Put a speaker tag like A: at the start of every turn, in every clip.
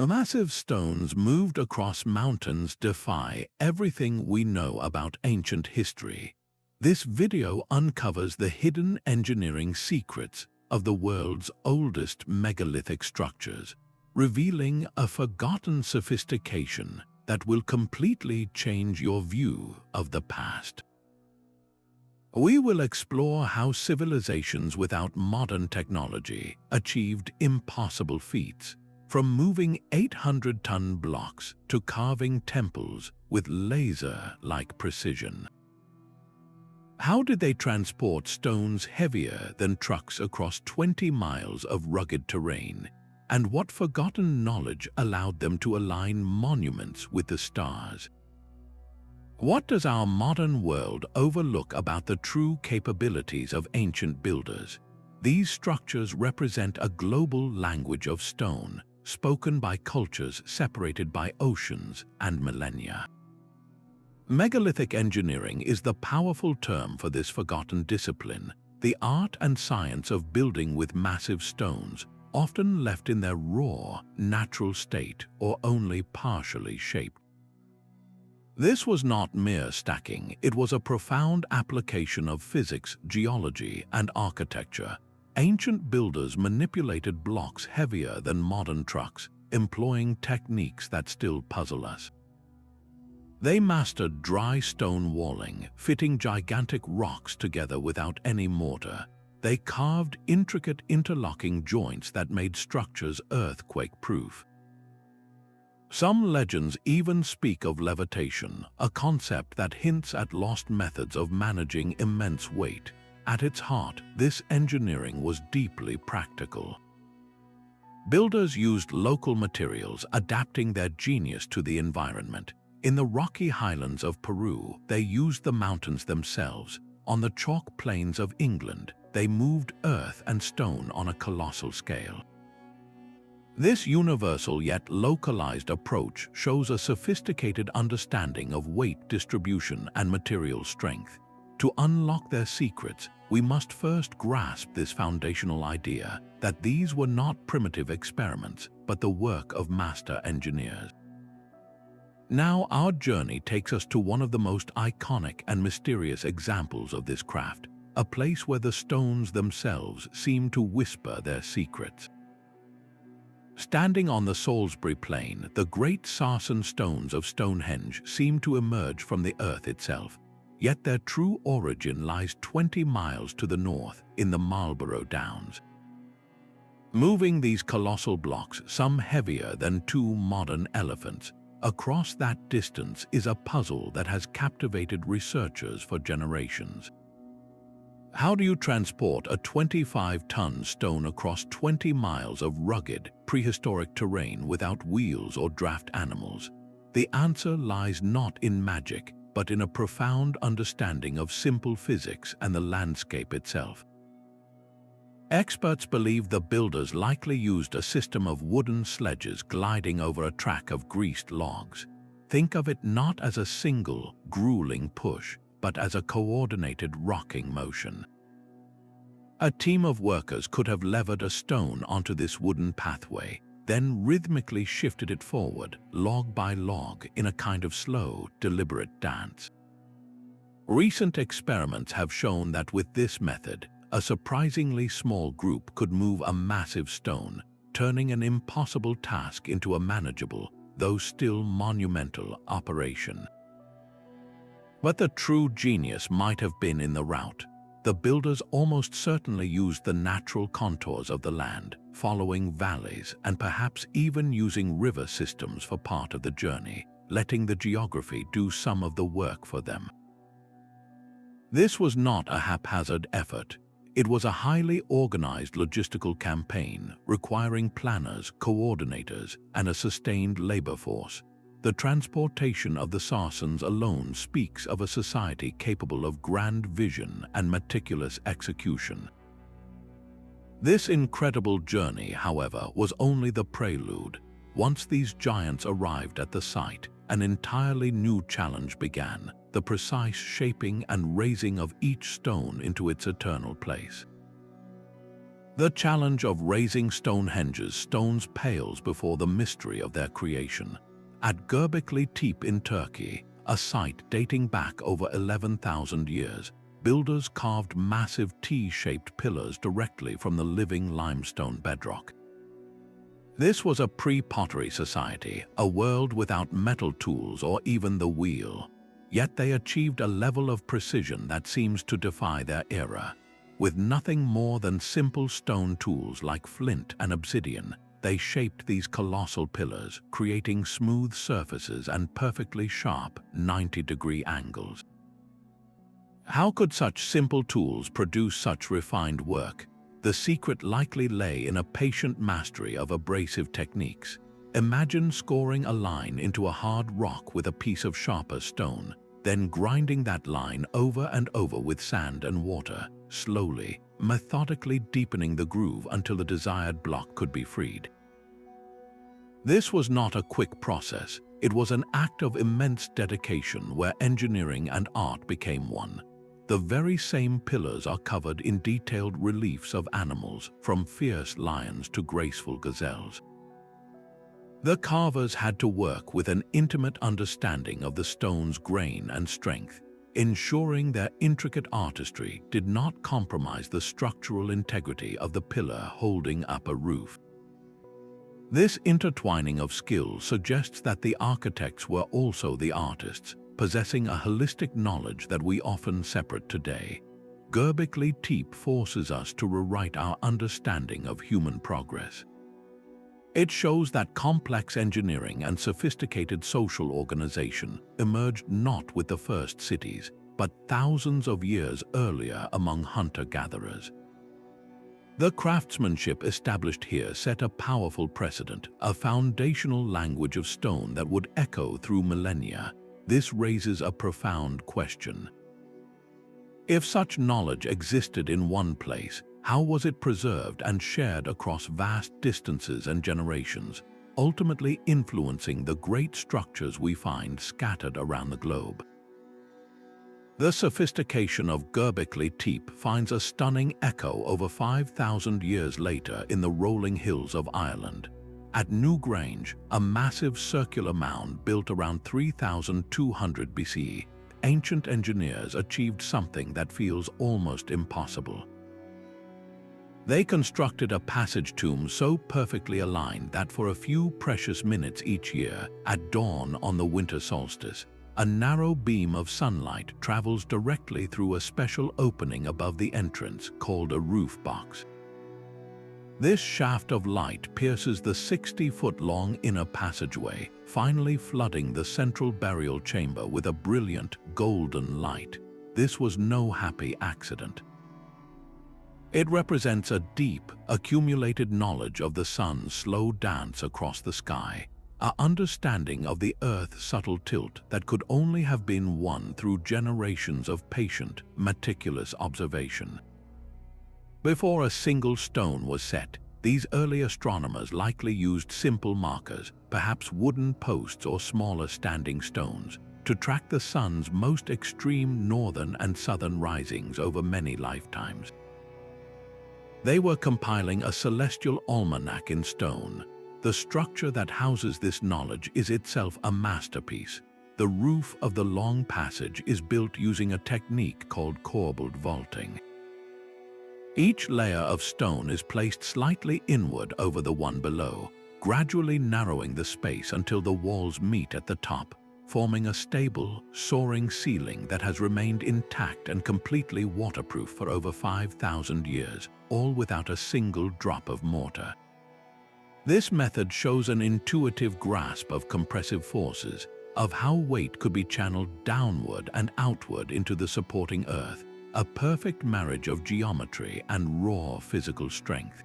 A: Massive stones moved across mountains defy everything we know about ancient history. This video uncovers the hidden engineering secrets of the world's oldest megalithic structures, revealing a forgotten sophistication that will completely change your view of the past. We will explore how civilizations without modern technology achieved impossible feats, from moving 800-ton blocks to carving temples with laser-like precision. How did they transport stones heavier than trucks across 20 miles of rugged terrain? And what forgotten knowledge allowed them to align monuments with the stars? What does our modern world overlook about the true capabilities of ancient builders? These structures represent a global language of stone, spoken by cultures separated by oceans and millennia. Megalithic engineering is the powerful term for this forgotten discipline, the art and science of building with massive stones, often left in their raw, natural state or only partially shaped. This was not mere stacking, it was a profound application of physics, geology, and architecture. Ancient builders manipulated blocks heavier than modern trucks, employing techniques that still puzzle us. They mastered dry stone walling, fitting gigantic rocks together without any mortar. They carved intricate interlocking joints that made structures earthquake-proof. Some legends even speak of levitation, a concept that hints at lost methods of managing immense weight. At its heart, this engineering was deeply practical. Builders used local materials, adapting their genius to the environment. In the rocky highlands of Peru, they used the mountains themselves. On the chalk plains of England, they moved earth and stone on a colossal scale. This universal yet localized approach shows a sophisticated understanding of weight distribution and material strength. To unlock their secrets, we must first grasp this foundational idea that these were not primitive experiments, but the work of master engineers. Now our journey takes us to one of the most iconic and mysterious examples of this craft, a place where the stones themselves seem to whisper their secrets. Standing on the Salisbury Plain, the great sarsen stones of Stonehenge seem to emerge from the earth itself. Yet their true origin lies 20 miles to the north in the Marlborough Downs. Moving these colossal blocks, some heavier than 2 modern elephants, across that distance is a puzzle that has captivated researchers for generations. How do you transport a 25-ton stone across 20 miles of rugged, prehistoric terrain without wheels or draft animals? The answer lies not in magic, but in a profound understanding of simple physics and the landscape itself. Experts believe the builders likely used a system of wooden sledges gliding over a track of greased logs. Think of it not as a single, grueling push, but as a coordinated rocking motion. A team of workers could have levered a stone onto this wooden pathway, then rhythmically shifted it forward, log by log, in a kind of slow, deliberate dance. Recent experiments have shown that with this method, a surprisingly small group could move a massive stone, turning an impossible task into a manageable, though still monumental, operation. But the true genius might have been in the route. The builders almost certainly used the natural contours of the land, following valleys and perhaps even using river systems for part of the journey, letting the geography do some of the work for them. This was not a haphazard effort. It was a highly organized logistical campaign requiring planners, coordinators, and a sustained labor force. The transportation of the sarsens alone speaks of a society capable of grand vision and meticulous execution. This incredible journey, however, was only the prelude. Once these giants arrived at the site, an entirely new challenge began: the precise shaping and raising of each stone into its eternal place. The challenge of raising Stonehenge's stones pales before the mystery of their creation. At Göbekli Tepe in Turkey, a site dating back over 11,000 years, builders carved massive T-shaped pillars directly from the living limestone bedrock. This was a pre-pottery society, a world without metal tools or even the wheel. Yet they achieved a level of precision that seems to defy their era. With nothing more than simple stone tools like flint and obsidian, they shaped these colossal pillars, creating smooth surfaces and perfectly sharp 90-degree angles. How could such simple tools produce such refined work? The secret likely lay in a patient mastery of abrasive techniques. Imagine scoring a line into a hard rock with a piece of sharper stone, then grinding that line over and over with sand and water, slowly, methodically deepening the groove until the desired block could be freed. This was not a quick process. It was an act of immense dedication where engineering and art became one. The very same pillars are covered in detailed reliefs of animals, from fierce lions to graceful gazelles. The carvers had to work with an intimate understanding of the stone's grain and strength, ensuring their intricate artistry did not compromise the structural integrity of the pillar holding up a roof. This intertwining of skill suggests that the architects were also the artists, possessing a holistic knowledge that we often separate today. Göbekli Tepe forces us to rewrite our understanding of human progress. It shows that complex engineering and sophisticated social organization emerged not with the first cities, but thousands of years earlier among hunter-gatherers. The craftsmanship established here set a powerful precedent, a foundational language of stone that would echo through millennia. This raises a profound question. If such knowledge existed in one place, how was it preserved and shared across vast distances and generations, ultimately influencing the great structures we find scattered around the globe? The sophistication of Göbekli Tepe finds a stunning echo over 5,000 years later in the rolling hills of Ireland. At Newgrange, a massive circular mound built around 3,200 BCE, ancient engineers achieved something that feels almost impossible. They constructed a passage tomb so perfectly aligned that for a few precious minutes each year, at dawn on the winter solstice, a narrow beam of sunlight travels directly through a special opening above the entrance called a roof box. This shaft of light pierces the 60-foot-long inner passageway, finally flooding the central burial chamber with a brilliant golden light. This was no happy accident. It represents a deep, accumulated knowledge of the sun's slow dance across the sky, an understanding of the Earth's subtle tilt that could only have been won through generations of patient, meticulous observation. Before a single stone was set, these early astronomers likely used simple markers, perhaps wooden posts or smaller standing stones, to track the sun's most extreme northern and southern risings over many lifetimes. They were compiling a celestial almanac in stone. The structure that houses this knowledge is itself a masterpiece. The roof of the long passage is built using a technique called corbelled vaulting. Each layer of stone is placed slightly inward over the one below, gradually narrowing the space until the walls meet at the top, forming a stable, soaring ceiling that has remained intact and completely waterproof for over 5,000 years, all without a single drop of mortar. This method shows an intuitive grasp of compressive forces, of how weight could be channeled downward and outward into the supporting earth, a perfect marriage of geometry and raw physical strength.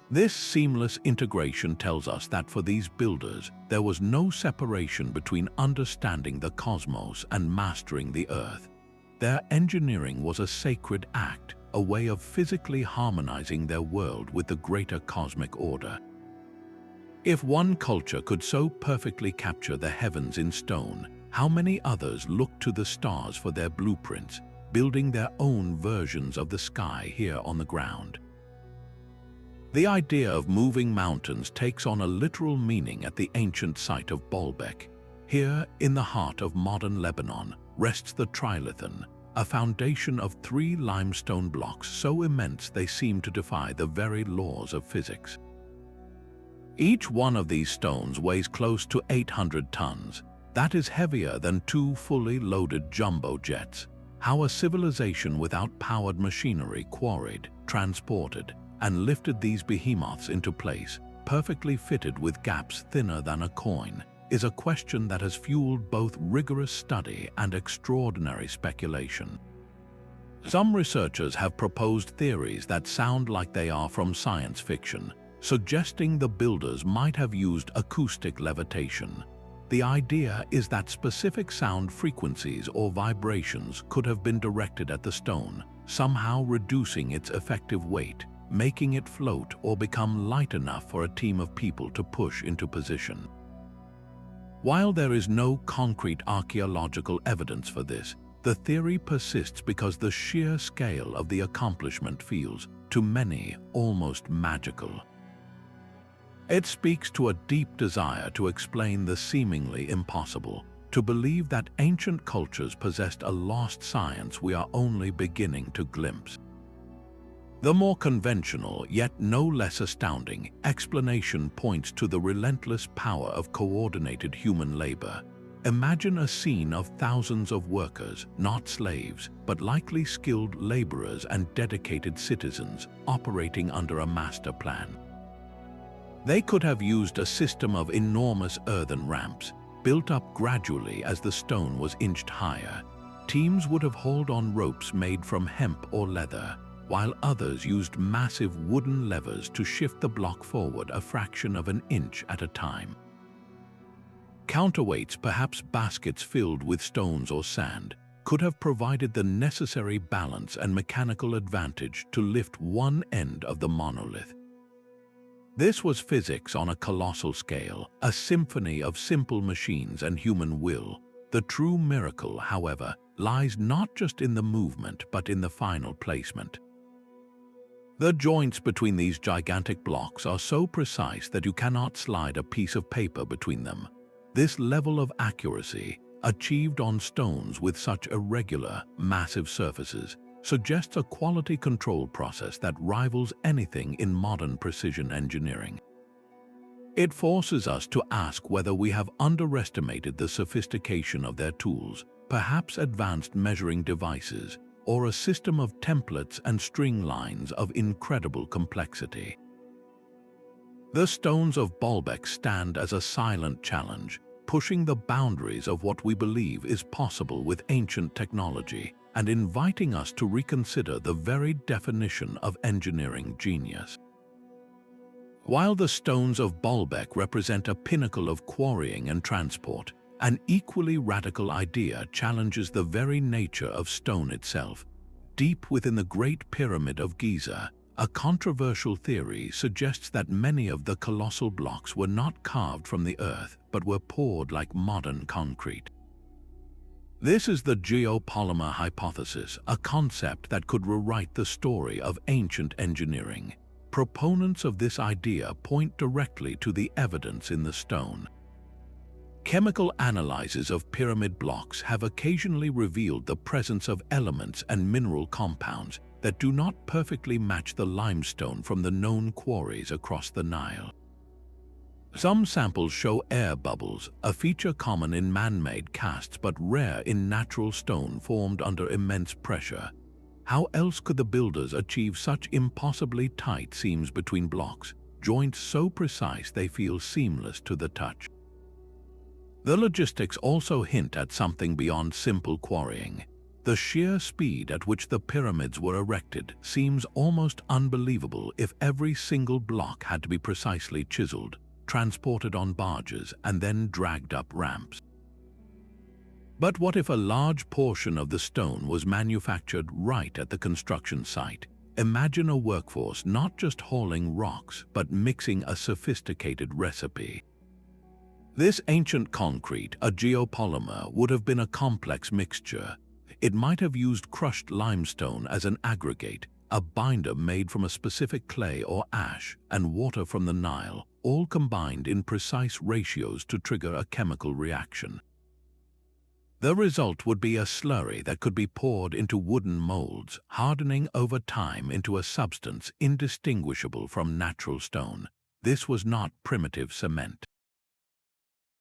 A: This seamless integration tells us that for these builders, there was no separation between understanding the cosmos and mastering the earth. Their engineering was a sacred act, a way of physically harmonizing their world with the greater cosmic order. If one culture could so perfectly capture the heavens in stone, how many others looked to the stars for their blueprints, building their own versions of the sky here on the ground? The idea of moving mountains takes on a literal meaning at the ancient site of Baalbek. Here, in the heart of modern Lebanon, rests the Trilithon, a foundation of 3 limestone blocks so immense they seem to defy the very laws of physics. Each one of these stones weighs close to 800 tons. That is heavier than 2 fully loaded jumbo jets. How a civilization without powered machinery quarried, transported, and lifted these behemoths into place, perfectly fitted with gaps thinner than a coin, is a question that has fueled both rigorous study and extraordinary speculation. Some researchers have proposed theories that sound like they are from science fiction, suggesting the builders might have used acoustic levitation. The idea is that specific sound frequencies or vibrations could have been directed at the stone, somehow reducing its effective weight, making it float or become light enough for a team of people to push into position. While there is no concrete archaeological evidence for this, the theory persists because the sheer scale of the accomplishment feels, to many, almost magical. It speaks to a deep desire to explain the seemingly impossible, to believe that ancient cultures possessed a lost science we are only beginning to glimpse. The more conventional, yet no less astounding, explanation points to the relentless power of coordinated human labor. Imagine a scene of thousands of workers, not slaves, but likely skilled laborers and dedicated citizens, operating under a master plan. They could have used a system of enormous earthen ramps, built up gradually as the stone was inched higher. Teams would have hauled on ropes made from hemp or leather, while others used massive wooden levers to shift the block forward a fraction of an inch at a time. Counterweights, perhaps baskets filled with stones or sand, could have provided the necessary balance and mechanical advantage to lift one end of the monolith. This was physics on a colossal scale, a symphony of simple machines and human will. The true miracle, however, lies not just in the movement but in the final placement. The joints between these gigantic blocks are so precise that you cannot slide a piece of paper between them. This level of accuracy, achieved on stones with such irregular, massive surfaces, suggests a quality control process that rivals anything in modern precision engineering. It forces us to ask whether we have underestimated the sophistication of their tools, perhaps advanced measuring devices, or a system of templates and string lines of incredible complexity. The stones of Baalbek stand as a silent challenge, pushing the boundaries of what we believe is possible with ancient technology and inviting us to reconsider the very definition of engineering genius. While the stones of Baalbek represent a pinnacle of quarrying and transport, an equally radical idea challenges the very nature of stone itself. Deep within the Great Pyramid of Giza, a controversial theory suggests that many of the colossal blocks were not carved from the earth but were poured like modern concrete. This is the Geopolymer hypothesis, a concept that could rewrite the story of ancient engineering. Proponents of this idea point directly to the evidence in the stone. Chemical analyses of pyramid blocks have occasionally revealed the presence of elements and mineral compounds that do not perfectly match the limestone from the known quarries across the Nile. Some samples show air bubbles, a feature common in man-made casts but rare in natural stone formed under immense pressure. How else could the builders achieve such impossibly tight seams between blocks, joints so precise they feel seamless to the touch? The logistics also hint at something beyond simple quarrying. The sheer speed at which the pyramids were erected seems almost unbelievable if every single block had to be precisely chiseled, transported on barges, and then dragged up ramps. But what if a large portion of the stone was manufactured right at the construction site? Imagine a workforce not just hauling rocks, but mixing a sophisticated recipe. This ancient concrete, a geopolymer, would have been a complex mixture. It might have used crushed limestone as an aggregate, a binder made from a specific clay or ash, and water from the Nile, all combined in precise ratios to trigger a chemical reaction. The result would be a slurry that could be poured into wooden molds, hardening over time into a substance indistinguishable from natural stone. This was not primitive cement.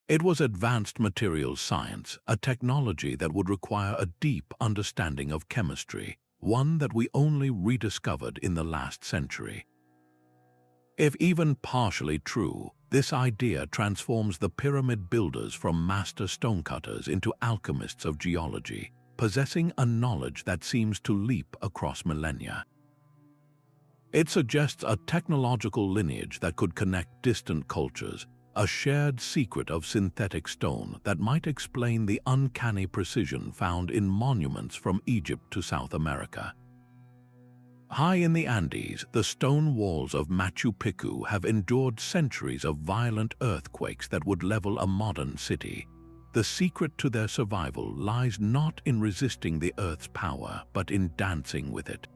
A: It was advanced materials science, a technology that would require a deep understanding of chemistry, one that we only rediscovered in the last century. If even partially true, this idea transforms the pyramid builders from master stonecutters into alchemists of geology, possessing a knowledge that seems to leap across millennia. It suggests a technological lineage that could connect distant cultures, a shared secret of synthetic stone that might explain the uncanny precision found in monuments from Egypt to South America. High in the Andes, the stone walls of Machu Picchu have endured centuries of violent earthquakes that would level a modern city. The secret to their survival lies not in resisting the Earth's power, but in dancing with it.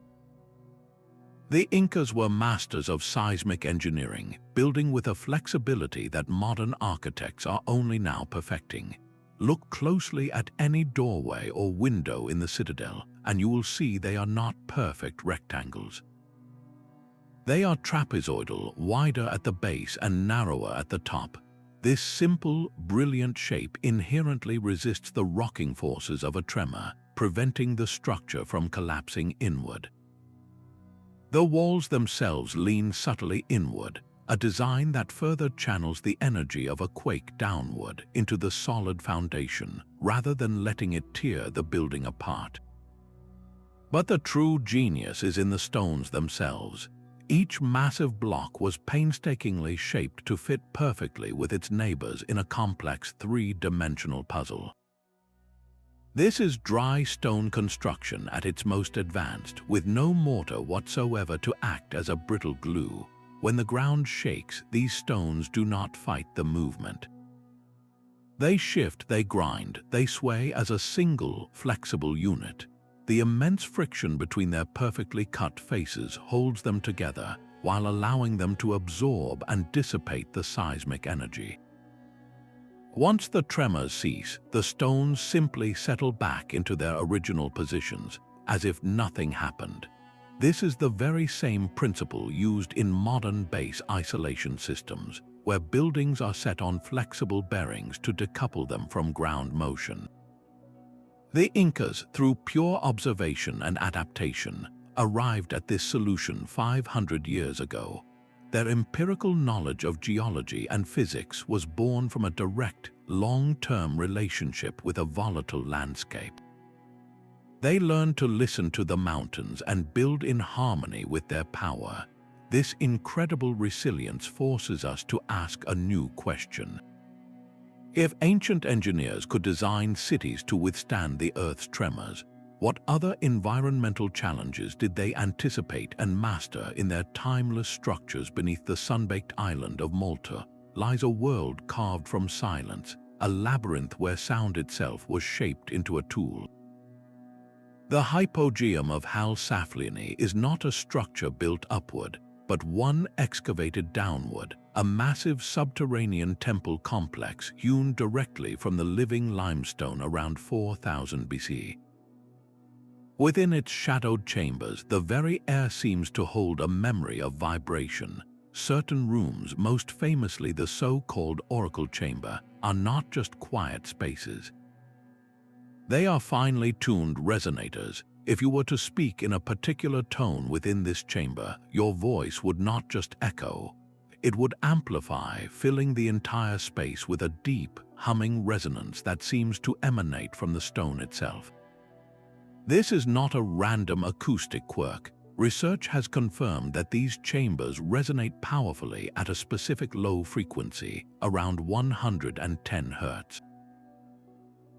A: The Incas were masters of seismic engineering, building with a flexibility that modern architects are only now perfecting. Look closely at any doorway or window in the citadel, and you will see they are not perfect rectangles. They are trapezoidal, wider at the base and narrower at the top. This simple, brilliant shape inherently resists the rocking forces of a tremor, preventing the structure from collapsing inward. The walls themselves lean subtly inward, a design that further channels the energy of a quake downward into the solid foundation, rather than letting it tear the building apart. But the true genius is in the stones themselves. Each massive block was painstakingly shaped to fit perfectly with its neighbors in a complex three-dimensional puzzle. This is dry stone construction at its most advanced, with no mortar whatsoever to act as a brittle glue. When the ground shakes, these stones do not fight the movement. They shift, they grind, they sway as a single, flexible unit. The immense friction between their perfectly cut faces holds them together, while allowing them to absorb and dissipate the seismic energy. Once the tremors cease, the stones simply settle back into their original positions, as if nothing happened. This is the very same principle used in modern base isolation systems, where buildings are set on flexible bearings to decouple them from ground motion. The Incas, through pure observation and adaptation, arrived at this solution 500 years ago. Their empirical knowledge of geology and physics was born from a direct, long-term relationship with a volatile landscape. They learned to listen to the mountains and build in harmony with their power. This incredible resilience forces us to ask a new question. If ancient engineers could design cities to withstand the Earth's tremors, what other environmental challenges did they anticipate and master? In their timeless structures beneath the sun-baked island of Malta lies a world carved from silence, a labyrinth where sound itself was shaped into a tool. The Hypogeum of Saflieni is not a structure built upward, but one excavated downward, a massive subterranean temple complex hewn directly from the living limestone around 4000 BC. Within its shadowed chambers, the very air seems to hold a memory of vibration. Certain rooms, most famously the so-called oracle chamber, are not just quiet spaces. They are finely tuned resonators. If you were to speak in a particular tone within this chamber, your voice would not just echo. It would amplify, filling the entire space with a deep, humming resonance that seems to emanate from the stone itself. This is not a random acoustic quirk. Research has confirmed that these chambers resonate powerfully at a specific low frequency, around 110 Hz.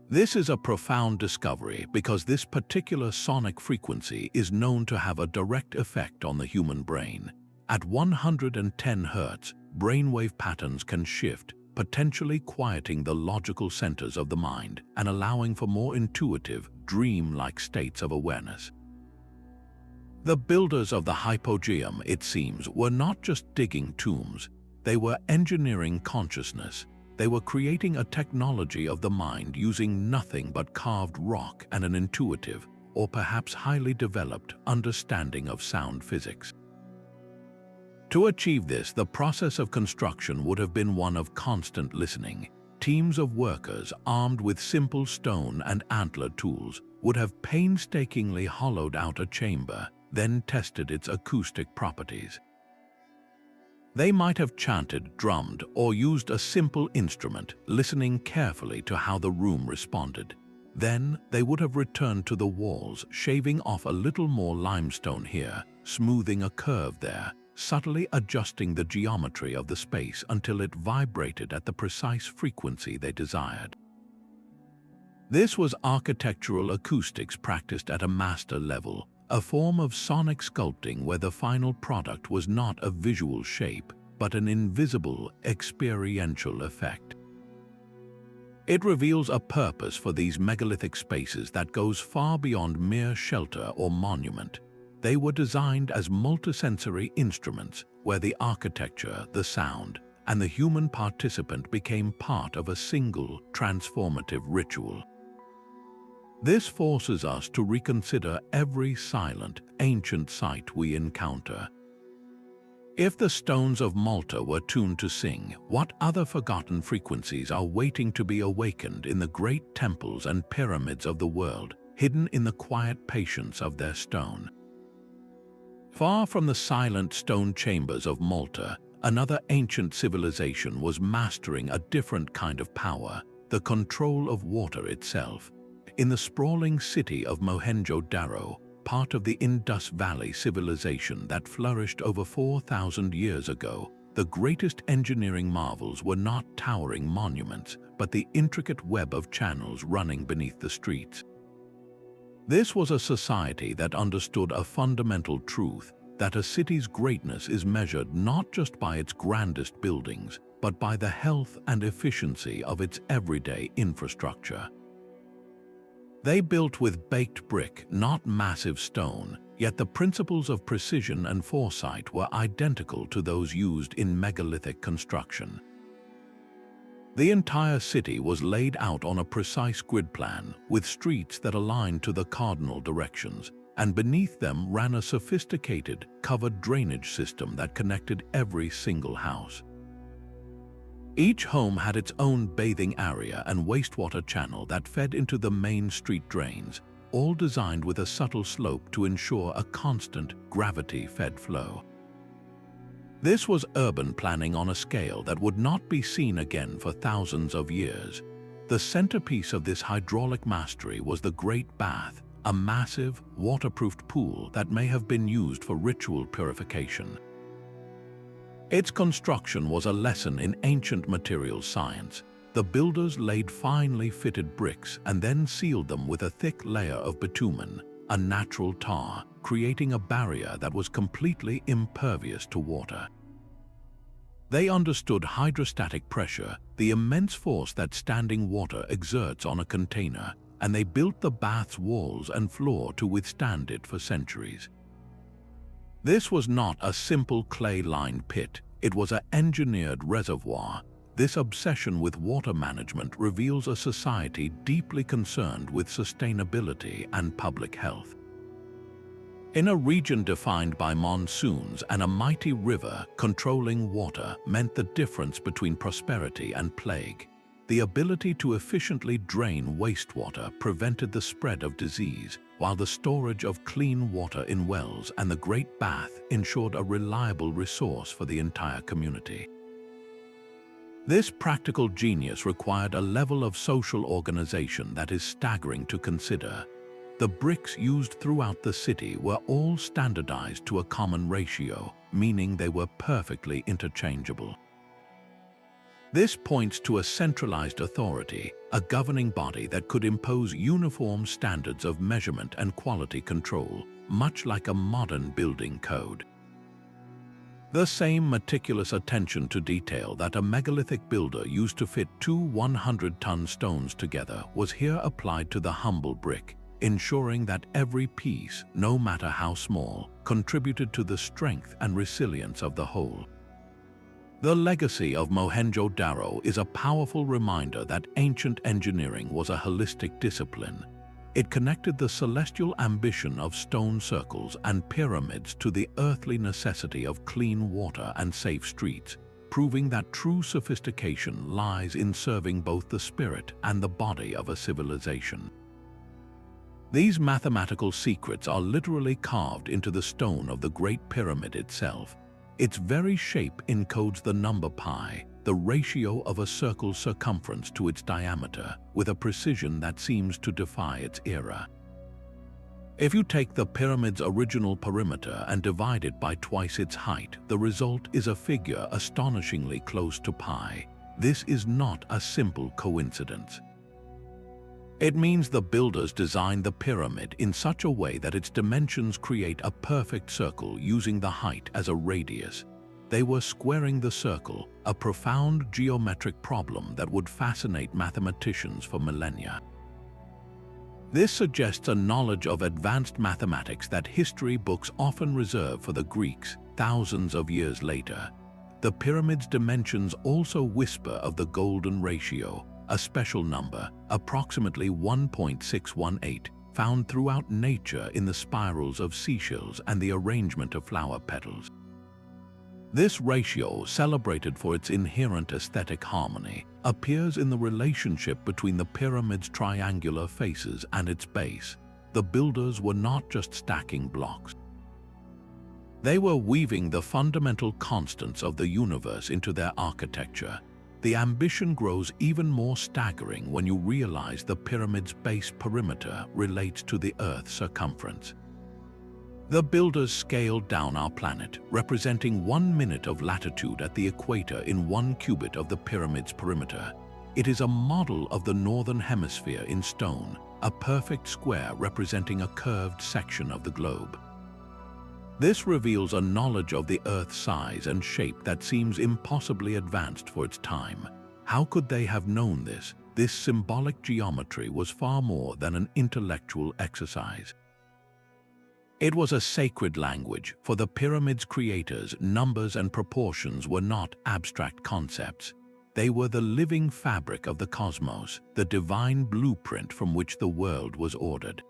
A: This is a profound discovery because this particular sonic frequency is known to have a direct effect on the human brain. At 110 Hz, brainwave patterns can shift, potentially quieting the logical centers of the mind and allowing for more intuitive, dream-like states of awareness. The builders of the Hypogeum, it seems, were not just digging tombs, they were engineering consciousness. They were creating a technology of the mind using nothing but carved rock and an intuitive, or perhaps highly developed, understanding of sound physics. To achieve this, the process of construction would have been one of constant listening. Teams of workers armed with simple stone and antler tools would have painstakingly hollowed out a chamber, then tested its acoustic properties. They might have chanted, drummed, or used a simple instrument, listening carefully to how the room responded. Then they would have returned to the walls, shaving off a little more limestone here, smoothing a curve there, subtly adjusting the geometry of the space until it vibrated at the precise frequency they desired. This was architectural acoustics practiced at a master level, a form of sonic sculpting where the final product was not a visual shape, but an invisible, experiential effect. It reveals a purpose for these megalithic spaces that goes far beyond mere shelter or monument. They were designed as multisensory instruments where the architecture, the sound, and the human participant became part of a single, transformative ritual. This forces us to reconsider every silent, ancient site we encounter. If the stones of Malta were tuned to sing, what other forgotten frequencies are waiting to be awakened in the great temples and pyramids of the world, hidden in the quiet patience of their stone? Far from the silent stone chambers of Malta, another ancient civilization was mastering a different kind of power, the control of water itself. In the sprawling city of Mohenjo-Daro, part of the Indus Valley civilization that flourished over 4,000 years ago, the greatest engineering marvels were not towering monuments, but the intricate web of channels running beneath the streets. This was a society that understood a fundamental truth, that a city's greatness is measured not just by its grandest buildings, but by the health and efficiency of its everyday infrastructure. They built with baked brick, not massive stone, yet the principles of precision and foresight were identical to those used in megalithic construction. The entire city was laid out on a precise grid plan, with streets that aligned to the cardinal directions, and beneath them ran a sophisticated, covered drainage system that connected every single house. Each home had its own bathing area and wastewater channel that fed into the main street drains, all designed with a subtle slope to ensure a constant, gravity-fed flow. This was urban planning on a scale that would not be seen again for thousands of years. The centerpiece of this hydraulic mastery was the Great Bath, a massive, waterproofed pool that may have been used for ritual purification. Its construction was a lesson in ancient materials science. The builders laid finely fitted bricks and then sealed them with a thick layer of bitumen, a natural tar, creating a barrier that was completely impervious to water. They understood hydrostatic pressure, the immense force that standing water exerts on a container, and they built the bath's walls and floor to withstand it for centuries. This was not a simple clay-lined pit, it was an engineered reservoir. This obsession with water management reveals a society deeply concerned with sustainability and public health. In a region defined by monsoons and a mighty river, controlling water meant the difference between prosperity and plague. The ability to efficiently drain wastewater prevented the spread of disease, while the storage of clean water in wells and the Great Bath ensured a reliable resource for the entire community. This practical genius required a level of social organization that is staggering to consider. The bricks used throughout the city were all standardized to a common ratio, meaning they were perfectly interchangeable. This points to a centralized authority, a governing body that could impose uniform standards of measurement and quality control, much like a modern building code. The same meticulous attention to detail that a megalithic builder used to fit two 100-ton stones together was here applied to the humble brick, ensuring that every piece, no matter how small, contributed to the strength and resilience of the whole. The legacy of Mohenjo-Daro is a powerful reminder that ancient engineering was a holistic discipline. It connected the celestial ambition of stone circles and pyramids to the earthly necessity of clean water and safe streets, proving that true sophistication lies in serving both the spirit and the body of a civilization. These mathematical secrets are literally carved into the stone of the Great Pyramid itself. Its very shape encodes the number pi, the ratio of a circle's circumference to its diameter, with a precision that seems to defy its era. If you take the pyramid's original perimeter and divide it by twice its height, the result is a figure astonishingly close to pi. This is not a simple coincidence. It means the builders designed the pyramid in such a way that its dimensions create a perfect circle using the height as a radius. They were squaring the circle, a profound geometric problem that would fascinate mathematicians for millennia. This suggests a knowledge of advanced mathematics that history books often reserve for the Greeks thousands of years later. The pyramid's dimensions also whisper of the golden ratio, a special number, approximately 1.618, found throughout nature in the spirals of seashells and the arrangement of flower petals. This ratio, celebrated for its inherent aesthetic harmony, appears in the relationship between the pyramid's triangular faces and its base. The builders were not just stacking blocks. They were weaving the fundamental constants of the universe into their architecture. The ambition grows even more staggering when you realize the pyramid's base perimeter relates to the Earth's circumference. The builders scaled down our planet, representing 1 minute of latitude at the equator in 1 cubit of the pyramid's perimeter. It is a model of the northern hemisphere in stone, a perfect square representing a curved section of the globe. This reveals a knowledge of the Earth's size and shape that seems impossibly advanced for its time. How could they have known this? This symbolic geometry was far more than an intellectual exercise. It was a sacred language. For the pyramid's creators, numbers and proportions were not abstract concepts. They were the living fabric of the cosmos, the divine blueprint from which the world was ordered.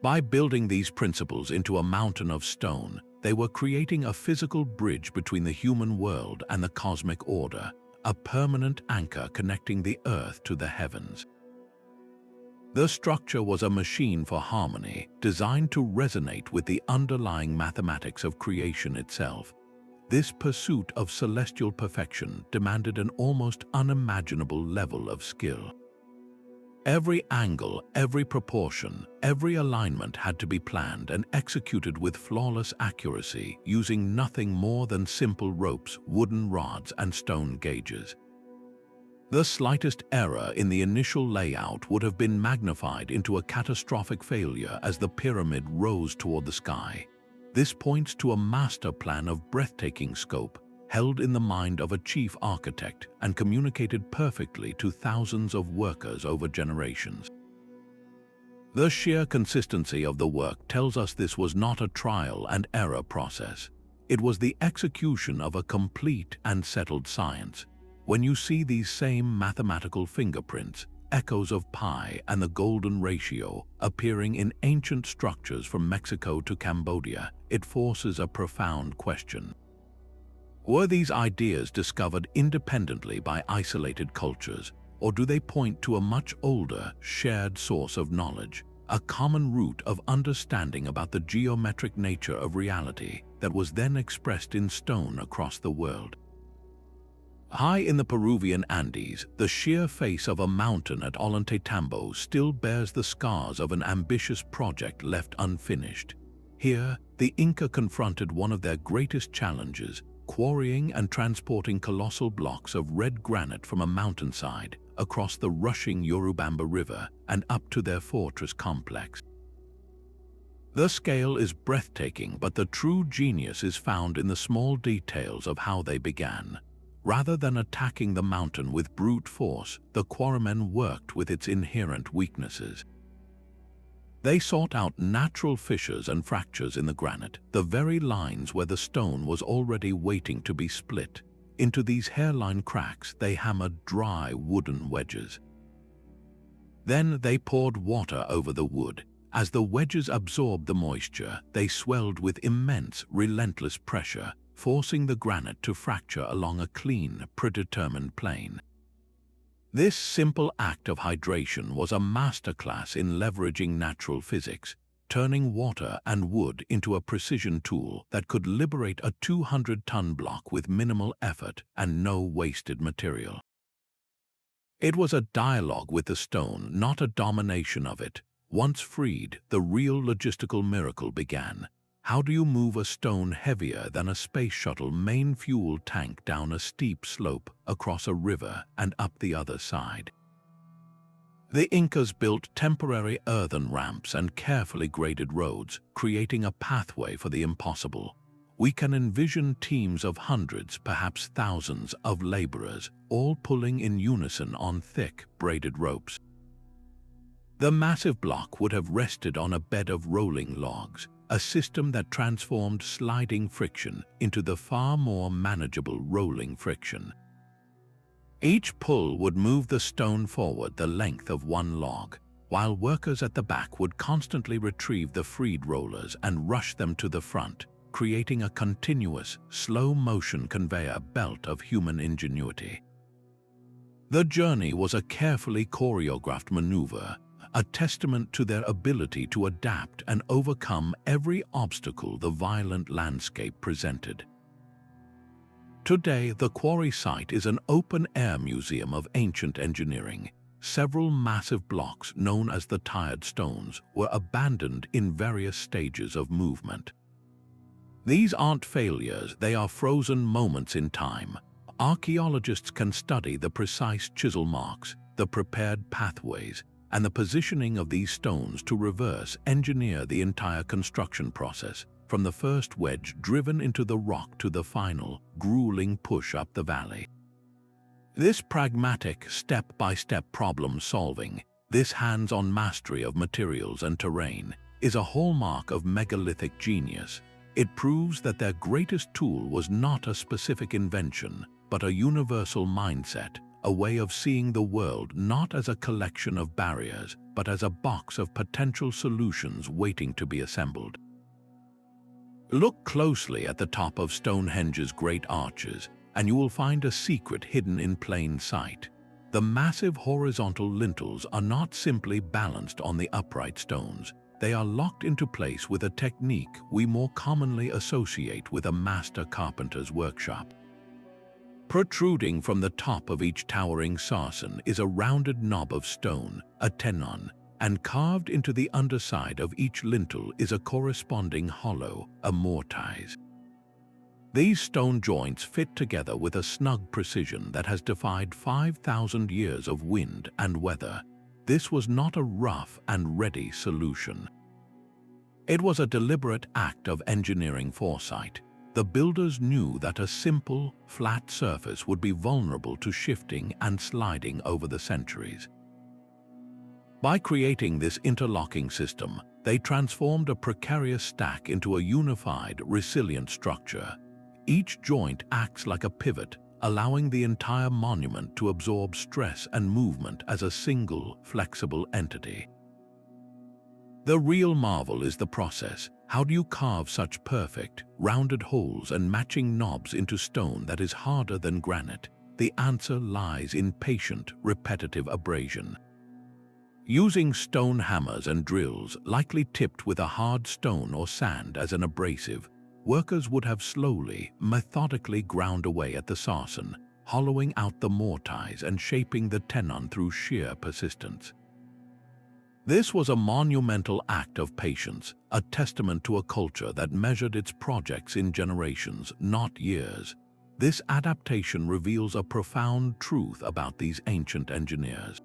A: By building these principles into a mountain of stone, they were creating a physical bridge between the human world and the cosmic order, a permanent anchor connecting the earth to the heavens. The structure was a machine for harmony, designed to resonate with the underlying mathematics of creation itself. This pursuit of celestial perfection demanded an almost unimaginable level of skill. Every angle, every proportion, every alignment had to be planned and executed with flawless accuracy, using nothing more than simple ropes, wooden rods, and stone gauges. The slightest error in the initial layout would have been magnified into a catastrophic failure as the pyramid rose toward the sky. This points to a master plan of breathtaking scope, held in the mind of a chief architect and communicated perfectly to thousands of workers over generations. The sheer consistency of the work tells us this was not a trial and error process. It was the execution of a complete and settled science. When you see these same mathematical fingerprints, echoes of pi and the golden ratio, appearing in ancient structures from Mexico to Cambodia, it forces a profound question. Were these ideas discovered independently by isolated cultures, or do they point to a much older, shared source of knowledge, a common root of understanding about the geometric nature of reality that was then expressed in stone across the world? High in the Peruvian Andes, the sheer face of a mountain at Ollantaytambo still bears the scars of an ambitious project left unfinished. Here, the Inca confronted one of their greatest challenges, quarrying and transporting colossal blocks of red granite from a mountainside across the rushing Urubamba River and up to their fortress complex. The scale is breathtaking, but the true genius is found in the small details of how they began. Rather than attacking the mountain with brute force, the quarrymen worked with its inherent weaknesses. They sought out natural fissures and fractures in the granite, the very lines where the stone was already waiting to be split. Into these hairline cracks they hammered dry wooden wedges. Then they poured water over the wood. As the wedges absorbed the moisture, they swelled with immense, relentless pressure, forcing the granite to fracture along a clean, predetermined plane. This simple act of hydration was a masterclass in leveraging natural physics, turning water and wood into a precision tool that could liberate a 200-ton block with minimal effort and no wasted material. It was a dialogue with the stone, not a domination of it. Once freed, the real logistical miracle began. How do you move a stone heavier than a space shuttle main fuel tank down a steep slope, across a river, and up the other side? The Incas built temporary earthen ramps and carefully graded roads, creating a pathway for the impossible. We can envision teams of hundreds, perhaps thousands, of laborers, all pulling in unison on thick, braided ropes. The massive block would have rested on a bed of rolling logs, a system that transformed sliding friction into the far more manageable rolling friction. Each pull would move the stone forward the length of one log, while workers at the back would constantly retrieve the freed rollers and rush them to the front, creating a continuous, slow-motion conveyor belt of human ingenuity. The journey was a carefully choreographed maneuver, a testament to their ability to adapt and overcome every obstacle the violent landscape presented. Today, the quarry site is an open-air museum of ancient engineering. Several massive blocks, known as the tired stones, were abandoned in various stages of movement. These aren't failures, they are frozen moments in time. Archaeologists can study the precise chisel marks, the prepared pathways, and the positioning of these stones to reverse engineer the entire construction process, from the first wedge driven into the rock to the final, grueling push up the valley. This pragmatic, step-by-step problem-solving, this hands-on mastery of materials and terrain, is a hallmark of megalithic genius. It proves that their greatest tool was not a specific invention, but a universal mindset, a way of seeing the world not as a collection of barriers, but as a box of potential solutions waiting to be assembled. Look closely at the top of Stonehenge's great arches, and you will find a secret hidden in plain sight. The massive horizontal lintels are not simply balanced on the upright stones. They are locked into place with a technique we more commonly associate with a master carpenter's workshop. Protruding from the top of each towering sarsen is a rounded knob of stone, a tenon, and carved into the underside of each lintel is a corresponding hollow, a mortise. These stone joints fit together with a snug precision that has defied 5,000 years of wind and weather. This was not a rough and ready solution. It was a deliberate act of engineering foresight. The builders knew that a simple, flat surface would be vulnerable to shifting and sliding over the centuries. By creating this interlocking system, they transformed a precarious stack into a unified, resilient structure. Each joint acts like a pivot, allowing the entire monument to absorb stress and movement as a single, flexible entity. The real marvel is the process. How do you carve such perfect, rounded holes and matching knobs into stone that is harder than granite? The answer lies in patient, repetitive abrasion. Using stone hammers and drills, likely tipped with a hard stone or sand as an abrasive, workers would have slowly, methodically ground away at the sarsen, hollowing out the mortise and shaping the tenon through sheer persistence. This was a monumental act of patience, a testament to a culture that measured its projects in generations, not years. This adaptation reveals a profound truth about these ancient engineers.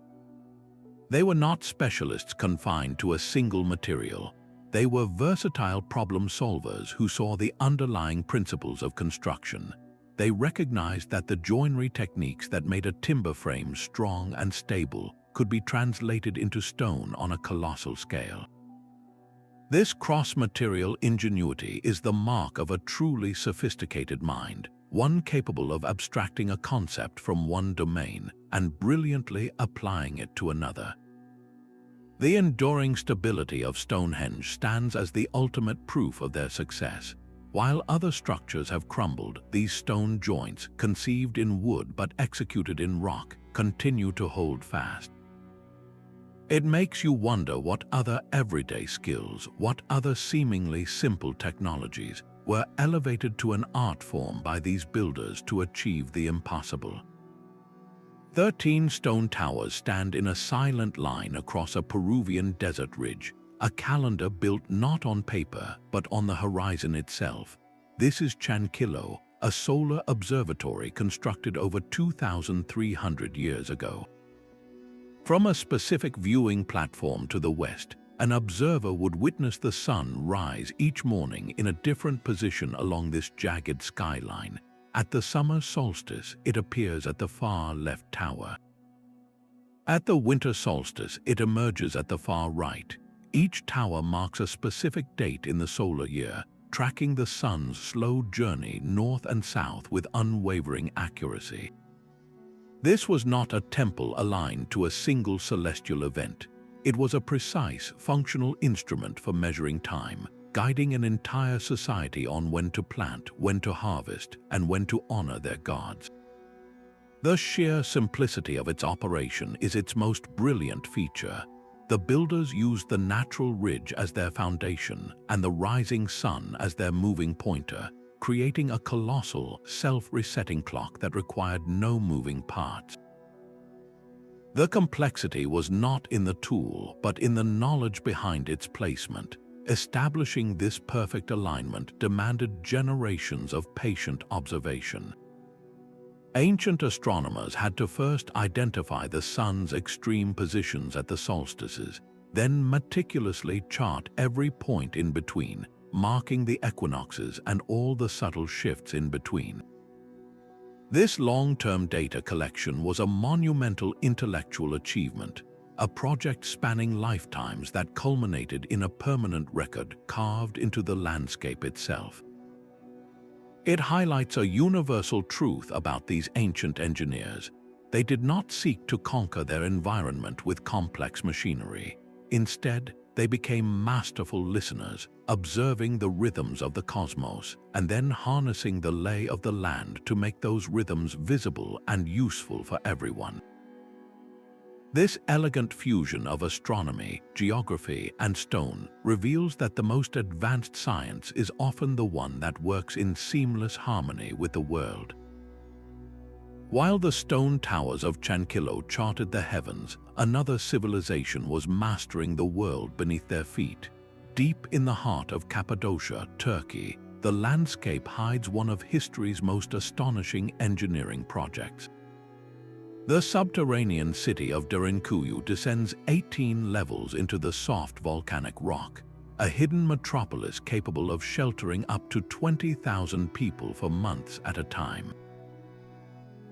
A: They were not specialists confined to a single material. They were versatile problem solvers who saw the underlying principles of construction. They recognized that the joinery techniques that made a timber frame strong and stable could be translated into stone on a colossal scale. This cross-material ingenuity is the mark of a truly sophisticated mind, one capable of abstracting a concept from one domain and brilliantly applying it to another. The enduring stability of Stonehenge stands as the ultimate proof of their success. While other structures have crumbled, these stone joints, conceived in wood but executed in rock, continue to hold fast. It makes you wonder what other everyday skills, what other seemingly simple technologies were elevated to an art form by these builders to achieve the impossible. 13 stone towers stand in a silent line across a Peruvian desert ridge, a calendar built not on paper but on the horizon itself. This is Chankillo, a solar observatory constructed over 2,300 years ago. From a specific viewing platform to the west, an observer would witness the sun rise each morning in a different position along this jagged skyline. At the summer solstice, it appears at the far left tower. At the winter solstice, it emerges at the far right. Each tower marks a specific date in the solar year, tracking the sun's slow journey north and south with unwavering accuracy. This was not a temple aligned to a single celestial event. It was a precise, functional instrument for measuring time, guiding an entire society on when to plant, when to harvest, and when to honor their gods. The sheer simplicity of its operation is its most brilliant feature. The builders used the natural ridge as their foundation and the rising sun as their moving pointer, creating a colossal, self-resetting clock that required no moving parts. The complexity was not in the tool, but in the knowledge behind its placement. Establishing this perfect alignment demanded generations of patient observation. Ancient astronomers had to first identify the sun's extreme positions at the solstices, then meticulously chart every point in between, marking the equinoxes and all the subtle shifts in between. This long-term data collection was a monumental intellectual achievement, a project spanning lifetimes that culminated in a permanent record carved into the landscape itself. It highlights a universal truth about these ancient engineers. They did not seek to conquer their environment with complex machinery. Instead, they became masterful listeners, observing the rhythms of the cosmos and then harnessing the lay of the land to make those rhythms visible and useful for everyone. This elegant fusion of astronomy, geography, and stone reveals that the most advanced science is often the one that works in seamless harmony with the world. While the stone towers of Chankillo charted the heavens, another civilization was mastering the world beneath their feet. Deep in the heart of Cappadocia, Turkey, the landscape hides one of history's most astonishing engineering projects. The subterranean city of Derinkuyu descends 18 levels into the soft volcanic rock, a hidden metropolis capable of sheltering up to 20,000 people for months at a time.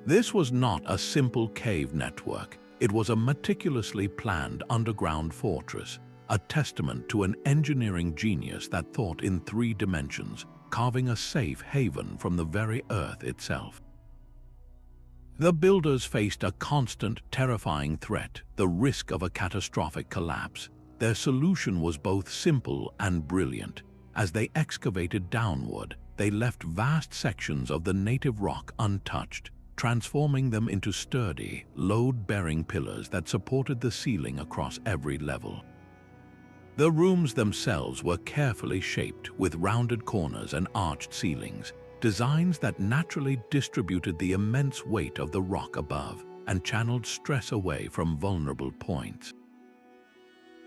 A: This was not a simple cave network. It was a meticulously planned underground fortress, a testament to an engineering genius that thought in 3 dimensions, carving a safe haven from the very earth itself. The builders faced a constant, terrifying threat, the risk of a catastrophic collapse. Their solution was both simple and brilliant. As they excavated downward, they left vast sections of the native rock untouched, transforming them into sturdy, load-bearing pillars that supported the ceiling across every level. The rooms themselves were carefully shaped with rounded corners and arched ceilings, designs that naturally distributed the immense weight of the rock above and channeled stress away from vulnerable points.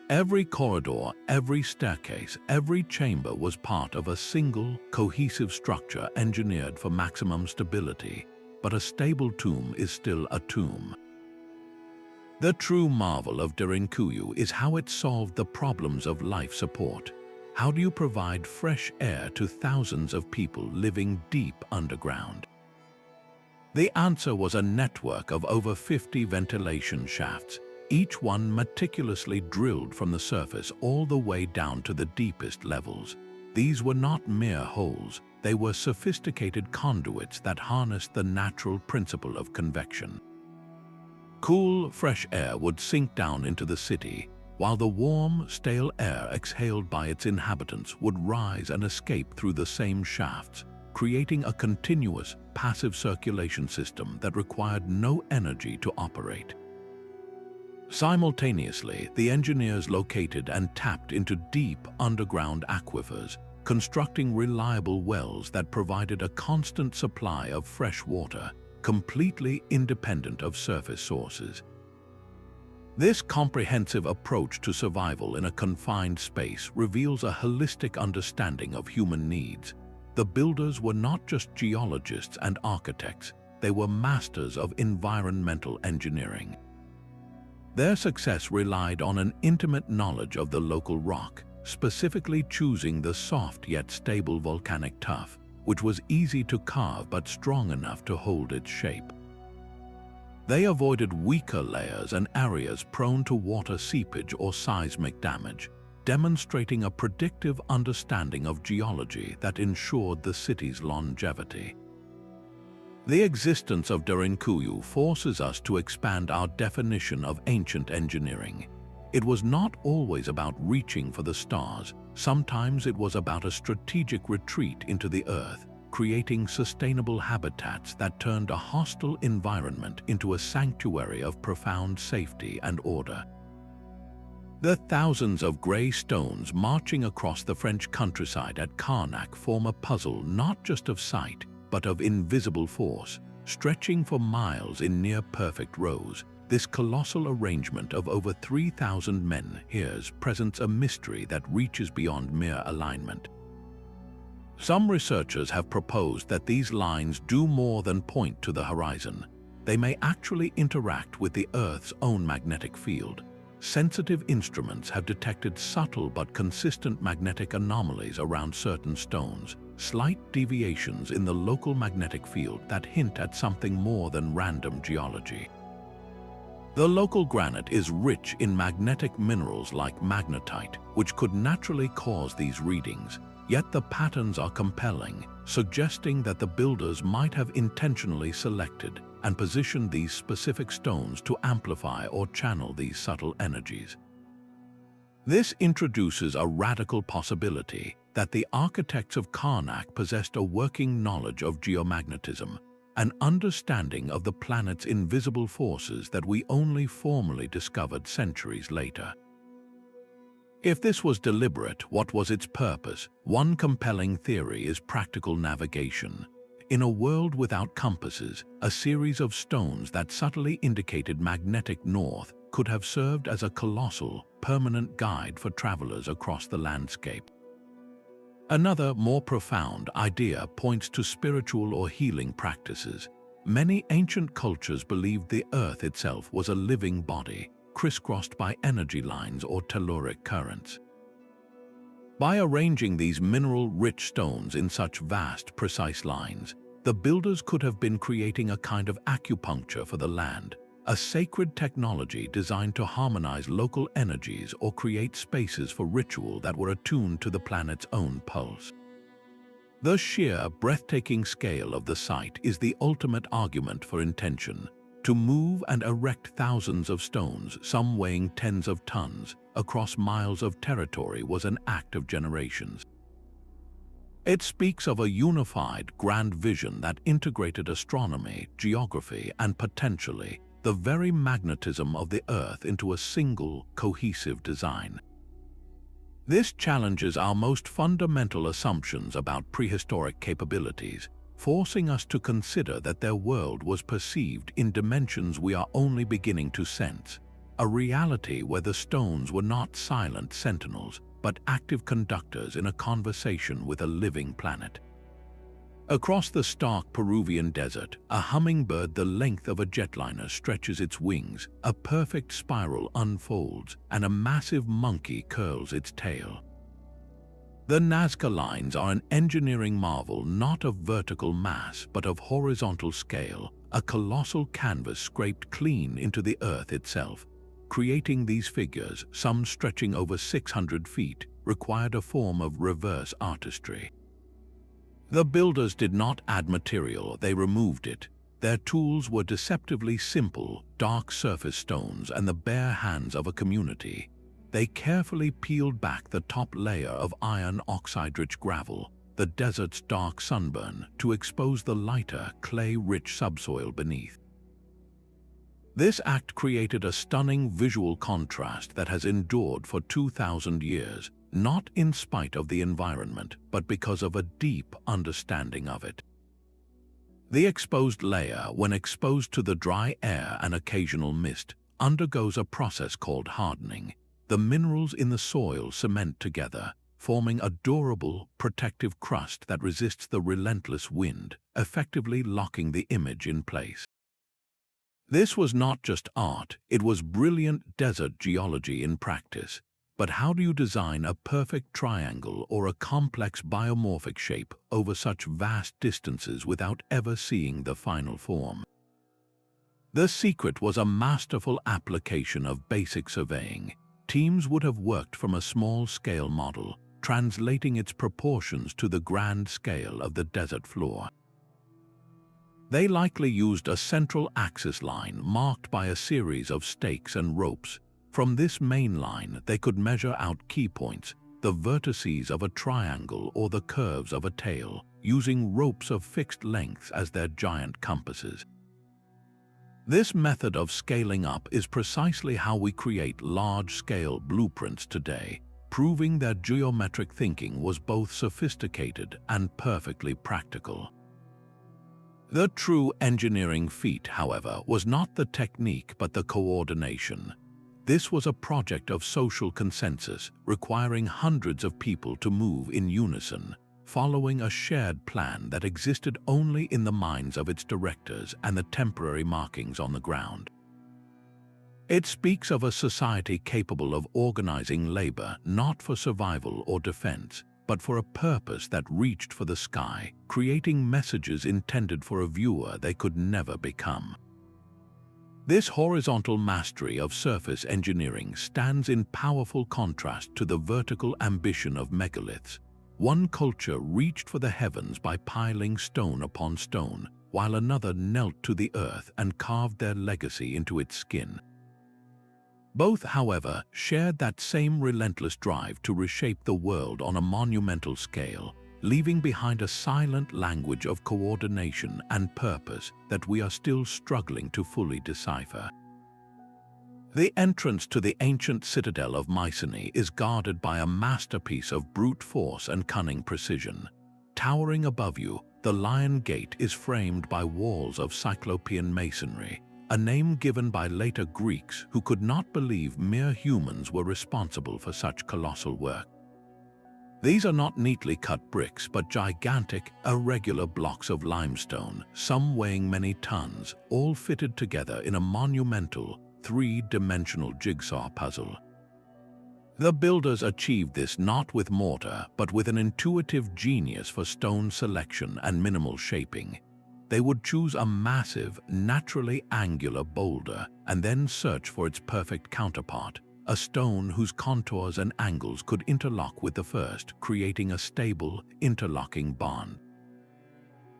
A: Every corridor, every staircase, every chamber was part of a single, cohesive structure engineered for maximum stability. But a stable tomb is still a tomb. The true marvel of Derinkuyu is how it solved the problems of life support. How do you provide fresh air to thousands of people living deep underground? The answer was a network of over 50 ventilation shafts, each one meticulously drilled from the surface all the way down to the deepest levels. These were not mere holes, they were sophisticated conduits that harnessed the natural principle of convection. Cool, fresh air would sink down into the city, while the warm, stale air exhaled by its inhabitants would rise and escape through the same shafts, creating a continuous, passive circulation system that required no energy to operate. Simultaneously, the engineers located and tapped into deep underground aquifers, constructing reliable wells that provided a constant supply of fresh water, completely independent of surface sources. This comprehensive approach to survival in a confined space reveals a holistic understanding of human needs. The builders were not just geologists and architects, they were masters of environmental engineering. Their success relied on an intimate knowledge of the local rock, specifically choosing the soft yet stable volcanic tuff, which was easy to carve but strong enough to hold its shape. They avoided weaker layers and areas prone to water seepage or seismic damage, demonstrating a predictive understanding of geology that ensured the city's longevity. The existence of Derinkuyu forces us to expand our definition of ancient engineering. It was not always about reaching for the stars, sometimes it was about a strategic retreat into the earth, creating sustainable habitats that turned a hostile environment into a sanctuary of profound safety and order. The thousands of grey stones marching across the French countryside at Karnak form a puzzle not just of sight, but of invisible force, stretching for miles in near-perfect rows. This colossal arrangement of over 3,000 men here presents a mystery that reaches beyond mere alignment. Some researchers have proposed that these lines do more than point to the horizon. They may actually interact with the Earth's own magnetic field. Sensitive instruments have detected subtle but consistent magnetic anomalies around certain stones, slight deviations in the local magnetic field that hint at something more than random geology. The local granite is rich in magnetic minerals like magnetite, which could naturally cause these readings, yet the patterns are compelling, suggesting that the builders might have intentionally selected and positioned these specific stones to amplify or channel these subtle energies. This introduces a radical possibility that the architects of Karnak possessed a working knowledge of geomagnetism, an understanding of the planet's invisible forces that we only formally discovered centuries later. If this was deliberate, what was its purpose? One compelling theory is practical navigation. In a world without compasses, a series of stones that subtly indicated magnetic north could have served as a colossal, permanent guide for travelers across the landscape. Another, more profound idea points to spiritual or healing practices. Many ancient cultures believed the earth itself was a living body, crisscrossed by energy lines or telluric currents. By arranging these mineral-rich stones in such vast, precise lines, the builders could have been creating a kind of acupuncture for the land, a sacred technology designed to harmonize local energies or create spaces for ritual that were attuned to the planet's own pulse. The sheer, breathtaking scale of the site is the ultimate argument for intention. To move and erect thousands of stones, some weighing tens of tons, across miles of territory was an act of generations. It speaks of a unified, grand vision that integrated astronomy, geography, and potentially the very magnetism of the Earth into a single, cohesive design. This challenges our most fundamental assumptions about prehistoric capabilities, forcing us to consider that their world was perceived in dimensions we are only beginning to sense, a reality where the stones were not silent sentinels, but active conductors in a conversation with a living planet. Across the stark Peruvian desert, a hummingbird the length of a jetliner stretches its wings, a perfect spiral unfolds, and a massive monkey curls its tail. The Nazca lines are an engineering marvel not of vertical mass but of horizontal scale, a colossal canvas scraped clean into the earth itself. creating these figures, some stretching over 600 feet, required a form of reverse artistry. The builders did not add material, they removed it. Their tools were deceptively simple, dark surface stones and the bare hands of a community. They carefully peeled back the top layer of iron oxide-rich gravel, the desert's dark sunburn, to expose the lighter, clay-rich subsoil beneath. This act created a stunning visual contrast that has endured for 2,000 years, not in spite of the environment, but because of a deep understanding of it. The exposed layer, when exposed to the dry air and occasional mist, undergoes a process called hardening. The minerals in the soil cement together, forming a durable, protective crust that resists the relentless wind, effectively locking the image in place. This was not just art, it was brilliant desert geology in practice. But how do you design a perfect triangle or a complex biomorphic shape over such vast distances without ever seeing the final form? The secret was a masterful application of basic surveying. Teams would have worked from a small-scale model, translating its proportions to the grand scale of the desert floor. They likely used a central axis line marked by a series of stakes and ropes. From this main line, they could measure out key points, the vertices of a triangle or the curves of a tail, using ropes of fixed lengths as their giant compasses. This method of scaling up is precisely how we create large-scale blueprints today, proving that geometric thinking was both sophisticated and perfectly practical. The true engineering feat, however, was not the technique but the coordination. This was a project of social consensus, requiring hundreds of people to move in unison, following a shared plan that existed only in the minds of its directors and the temporary markings on the ground. It speaks of a society capable of organizing labor not for survival or defense, but for a purpose that reached for the sky, creating messages intended for a viewer they could never become. This horizontal mastery of surface engineering stands in powerful contrast to the vertical ambition of megaliths. One culture reached for the heavens by piling stone upon stone, while another knelt to the earth and carved their legacy into its skin. Both, however, shared that same relentless drive to reshape the world on a monumental scale, leaving behind a silent language of coordination and purpose that we are still struggling to fully decipher. The entrance to the ancient citadel of Mycenae is guarded by a masterpiece of brute force and cunning precision. Towering above you, the Lion Gate is framed by walls of Cyclopean masonry, a name given by later Greeks who could not believe mere humans were responsible for such colossal work. These are not neatly cut bricks, but gigantic, irregular blocks of limestone, some weighing many tons, all fitted together in a monumental, three-dimensional jigsaw puzzle. The builders achieved this not with mortar, but with an intuitive genius for stone selection and minimal shaping. They would choose a massive, naturally angular boulder and then search for its perfect counterpart, a stone whose contours and angles could interlock with the first, creating a stable, interlocking bond.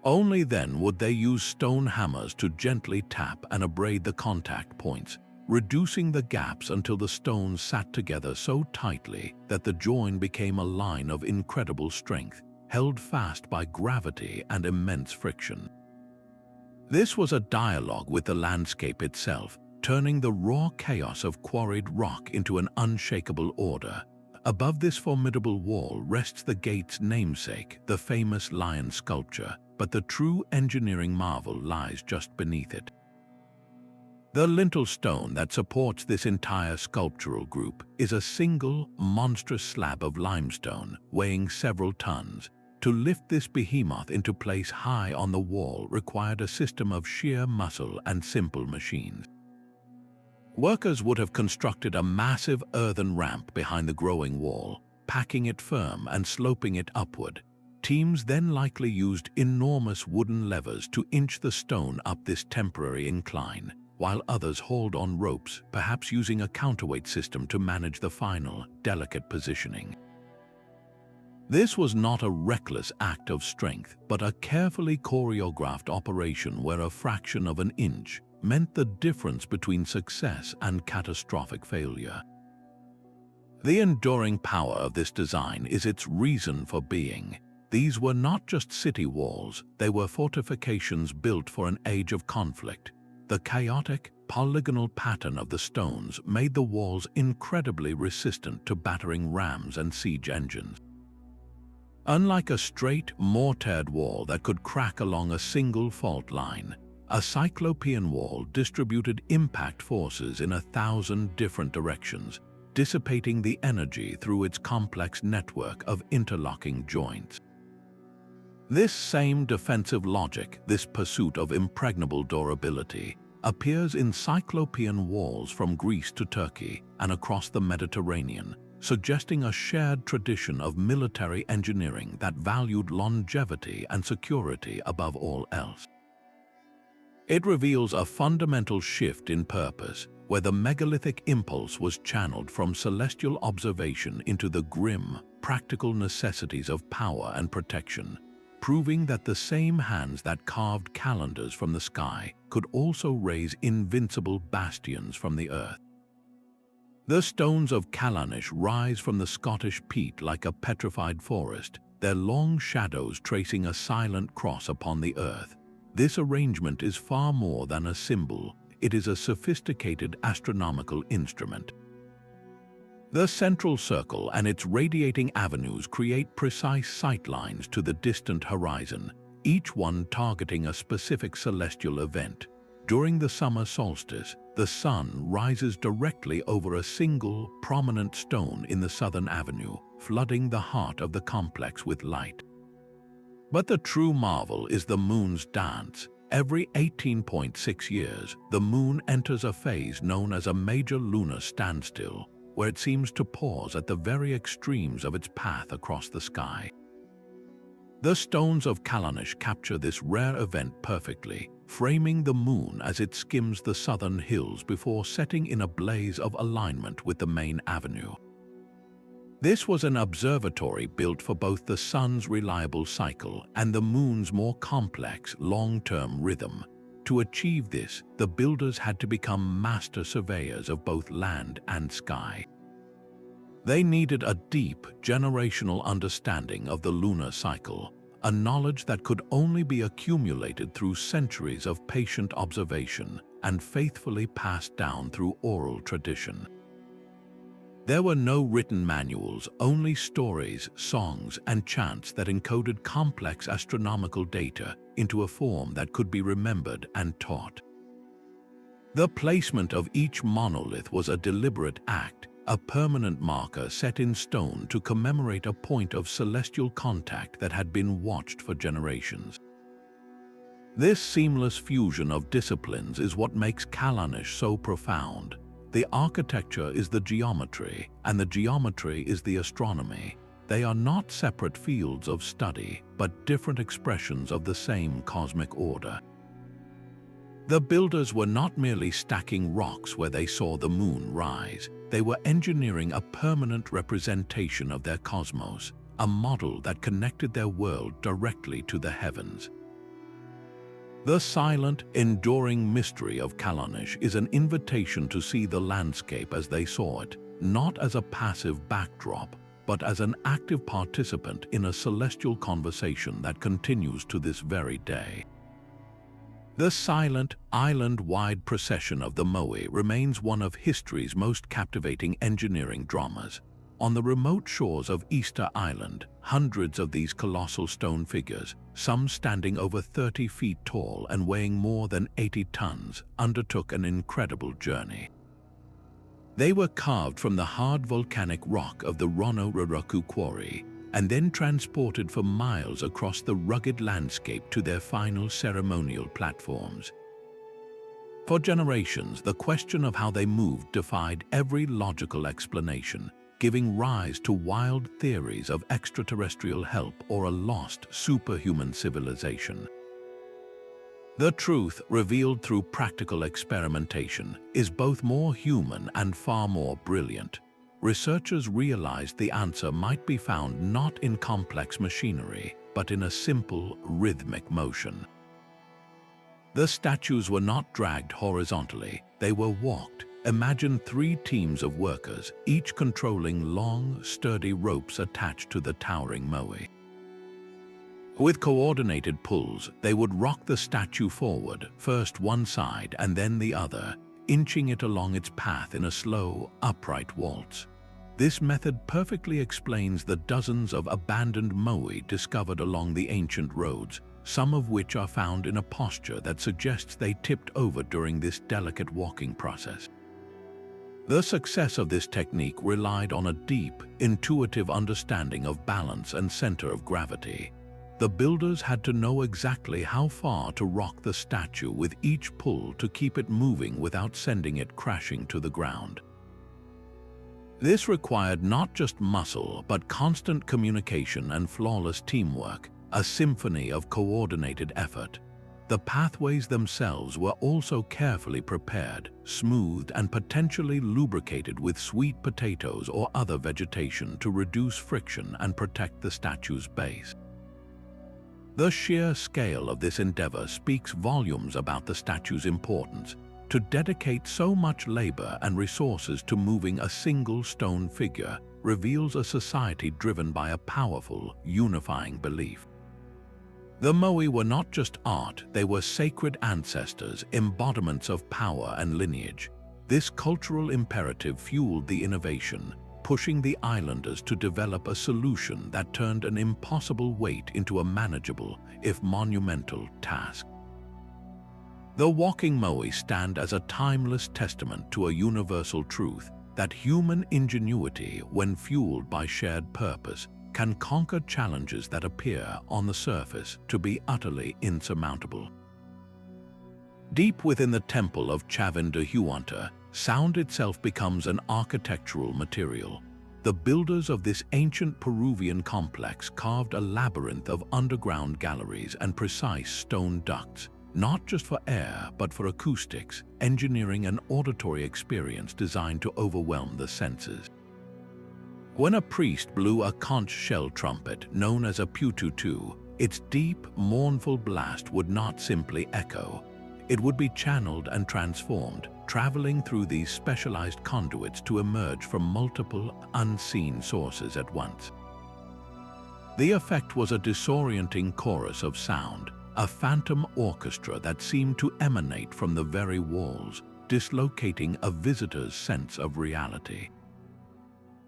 A: Only then would they use stone hammers to gently tap and abrade the contact points, reducing the gaps until the stones sat together so tightly that the join became a line of incredible strength, held fast by gravity and immense friction. This was a dialogue with the landscape itself, turning the raw chaos of quarried rock into an unshakable order. Above this formidable wall rests the gate's namesake, the famous lion sculpture, but the true engineering marvel lies just beneath it. The lintel stone that supports this entire sculptural group is a single, monstrous slab of limestone weighing several tons. To lift this behemoth into place high on the wall required a system of sheer muscle and simple machines. Workers would have constructed a massive earthen ramp behind the growing wall, packing it firm and sloping it upward. Teams then likely used enormous wooden levers to inch the stone up this temporary incline, while others hauled on ropes, perhaps using a counterweight system to manage the final, delicate positioning. This was not a reckless act of strength, but a carefully choreographed operation where a fraction of an inch meant the difference between success and catastrophic failure. The enduring power of this design is its reason for being. These were not just city walls, they were fortifications built for an age of conflict. The chaotic, polygonal pattern of the stones made the walls incredibly resistant to battering rams and siege engines. Unlike a straight, mortared wall that could crack along a single fault line, a Cyclopean wall distributed impact forces in 1,000 different directions, dissipating the energy through its complex network of interlocking joints. This same defensive logic, this pursuit of impregnable durability, appears in Cyclopean walls from Greece to Turkey and across the Mediterranean, suggesting a shared tradition of military engineering that valued longevity and security above all else. It reveals a fundamental shift in purpose, where the megalithic impulse was channeled from celestial observation into the grim, practical necessities of power and protection, proving that the same hands that carved calendars from the sky could also raise invincible bastions from the earth. The stones of Callanish rise from the Scottish peat like a petrified forest, their long shadows tracing a silent cross upon the earth. This arrangement is far more than a symbol, it is a sophisticated astronomical instrument. The central circle and its radiating avenues create precise sightlines to the distant horizon, each one targeting a specific celestial event. During the summer solstice, the sun rises directly over a single, prominent stone in the southern avenue, flooding the heart of the complex with light. But the true marvel is the moon's dance. Every 18.6 years, the moon enters a phase known as a major lunar standstill, where it seems to pause at the very extremes of its path across the sky. The stones of Callanish capture this rare event perfectly, framing the moon as it skims the southern hills before setting in a blaze of alignment with the main avenue. This was an observatory built for both the sun's reliable cycle and the moon's more complex, long-term rhythm. To achieve this, the builders had to become master surveyors of both land and sky. They needed a deep, generational understanding of the lunar cycle, a knowledge that could only be accumulated through centuries of patient observation and faithfully passed down through oral tradition. There were no written manuals, only stories, songs, and chants that encoded complex astronomical data into a form that could be remembered and taught. The placement of each monolith was a deliberate act, a permanent marker set in stone to commemorate a point of celestial contact that had been watched for generations. This seamless fusion of disciplines is what makes Callanish so profound. The architecture is the geometry, and the geometry is the astronomy. They are not separate fields of study, but different expressions of the same cosmic order. The builders were not merely stacking rocks where they saw the moon rise. They were engineering a permanent representation of their cosmos, a model that connected their world directly to the heavens. The silent, enduring mystery of Callanish is an invitation to see the landscape as they saw it, not as a passive backdrop, but as an active participant in a celestial conversation that continues to this very day. The silent, island-wide procession of the Moe remains one of history's most captivating engineering dramas. On the remote shores of Easter Island, hundreds of these colossal stone figures, some standing over 30 feet tall and weighing more than 80 tons, undertook an incredible journey. They were carved from the hard volcanic rock of the Rono-Raraku quarry, and then transported for miles across the rugged landscape to their final ceremonial platforms. For generations, the question of how they moved defied every logical explanation, giving rise to wild theories of extraterrestrial help or a lost superhuman civilization. The truth, revealed through practical experimentation, is both more human and far more brilliant. Researchers realized the answer might be found not in complex machinery, but in a simple, rhythmic motion. The statues were not dragged horizontally, they were walked. Imagine 3 teams of workers, each controlling long, sturdy ropes attached to the towering moai. With coordinated pulls, they would rock the statue forward, first one side and then the other, inching it along its path in a slow, upright waltz. This method perfectly explains the dozens of abandoned moai discovered along the ancient roads, some of which are found in a posture that suggests they tipped over during this delicate walking process. The success of this technique relied on a deep, intuitive understanding of balance and center of gravity. The builders had to know exactly how far to rock the statue with each pull to keep it moving without sending it crashing to the ground. This required not just muscle, but constant communication and flawless teamwork, a symphony of coordinated effort. The pathways themselves were also carefully prepared, smoothed and potentially lubricated with sweet potatoes or other vegetation to reduce friction and protect the statue's base. The sheer scale of this endeavor speaks volumes about the statue's importance. To dedicate so much labor and resources to moving a single stone figure reveals a society driven by a powerful, unifying belief. The moai were not just art, they were sacred ancestors, embodiments of power and lineage. This cultural imperative fueled the innovation, pushing the islanders to develop a solution that turned an impossible weight into a manageable, if monumental, task. The walking moai stand as a timeless testament to a universal truth that human ingenuity, when fueled by shared purpose, can conquer challenges that appear on the surface to be utterly insurmountable. Deep within the temple of Chavinda-Huanta, sound itself becomes an architectural material. The builders of this ancient Peruvian complex carved a labyrinth of underground galleries and precise stone ducts, not just for air but for acoustics, engineering an auditory experience designed to overwhelm the senses. When a priest blew a conch shell trumpet known as a pututu, its deep, mournful blast would not simply echo. It would be channeled and transformed, traveling through these specialized conduits to emerge from multiple, unseen sources at once. The effect was a disorienting chorus of sound, a phantom orchestra that seemed to emanate from the very walls, dislocating a visitor's sense of reality.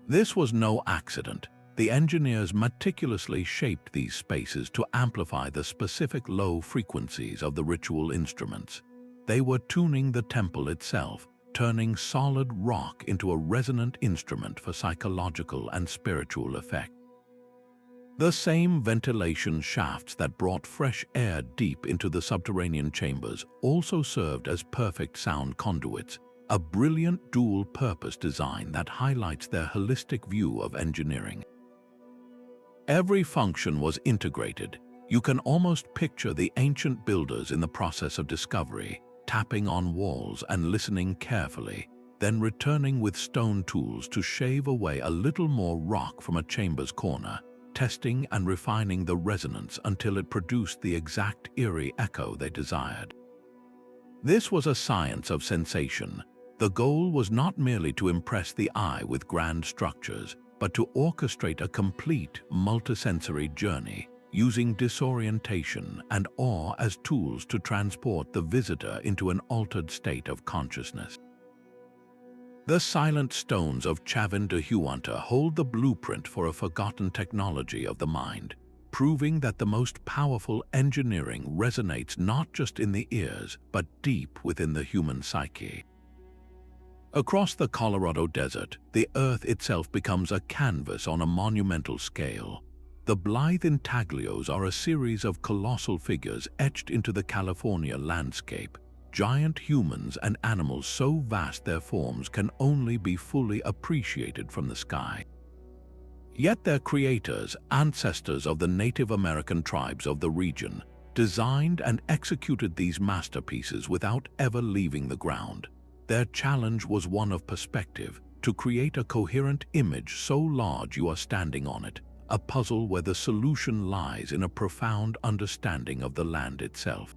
A: This was no accident. The engineers meticulously shaped these spaces to amplify the specific low frequencies of the ritual instruments. They were tuning the temple itself, turning solid rock into a resonant instrument for psychological and spiritual effect. The same ventilation shafts that brought fresh air deep into the subterranean chambers also served as perfect sound conduits, a brilliant dual-purpose design that highlights their holistic view of engineering. Every function was integrated. You can almost picture the ancient builders in the process of discovery, tapping on walls and listening carefully, then returning with stone tools to shave away a little more rock from a chamber's corner, testing and refining the resonance until it produced the exact eerie echo they desired. This was a science of sensation. The goal was not merely to impress the eye with grand structures, but to orchestrate a complete, multisensory journey, using disorientation and awe as tools to transport the visitor into an altered state of consciousness. The silent stones of Chavinda-Huanta hold the blueprint for a forgotten technology of the mind, proving that the most powerful engineering resonates not just in the ears, but deep within the human psyche. Across the Colorado Desert, the earth itself becomes a canvas on a monumental scale. The blithe intaglios are a series of colossal figures etched into the California landscape, giant humans and animals so vast their forms can only be fully appreciated from the sky. Yet their creators, ancestors of the Native American tribes of the region, designed and executed these masterpieces without ever leaving the ground. Their challenge was one of perspective, to create a coherent image so large you are standing on it, a puzzle where the solution lies in a profound understanding of the land itself.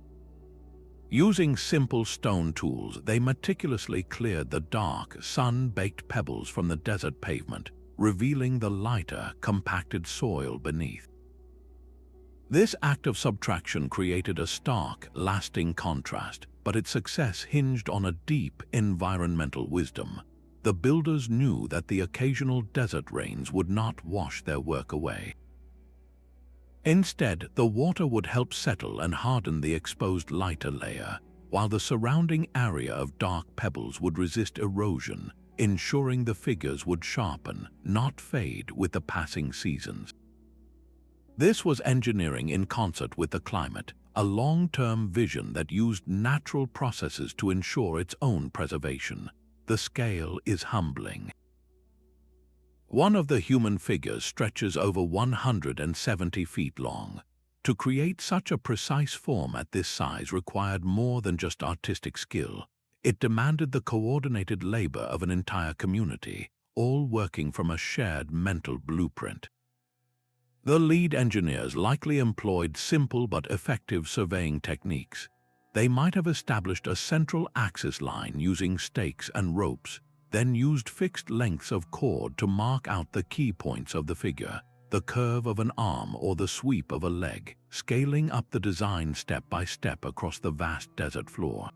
A: Using simple stone tools, they meticulously cleared the dark, sun-baked pebbles from the desert pavement, revealing the lighter, compacted soil beneath. This act of subtraction created a stark, lasting contrast, but its success hinged on a deep environmental wisdom. The builders knew that the occasional desert rains would not wash their work away. Instead, the water would help settle and harden the exposed lighter layer, while the surrounding area of dark pebbles would resist erosion, ensuring the figures would sharpen, not fade with the passing seasons. This was engineering in concert with the climate, a long-term vision that used natural processes to ensure its own preservation. The scale is humbling. One of the human figures stretches over 170 feet long. To create such a precise form at this size required more than just artistic skill. It demanded the coordinated labor of an entire community, all working from a shared mental blueprint. The lead engineers likely employed simple but effective surveying techniques. They might have established a central axis line using stakes and ropes, then used fixed lengths of cord to mark out the key points of the figure, the curve of an arm or the sweep of a leg, scaling up the design step by step across the vast desert floor.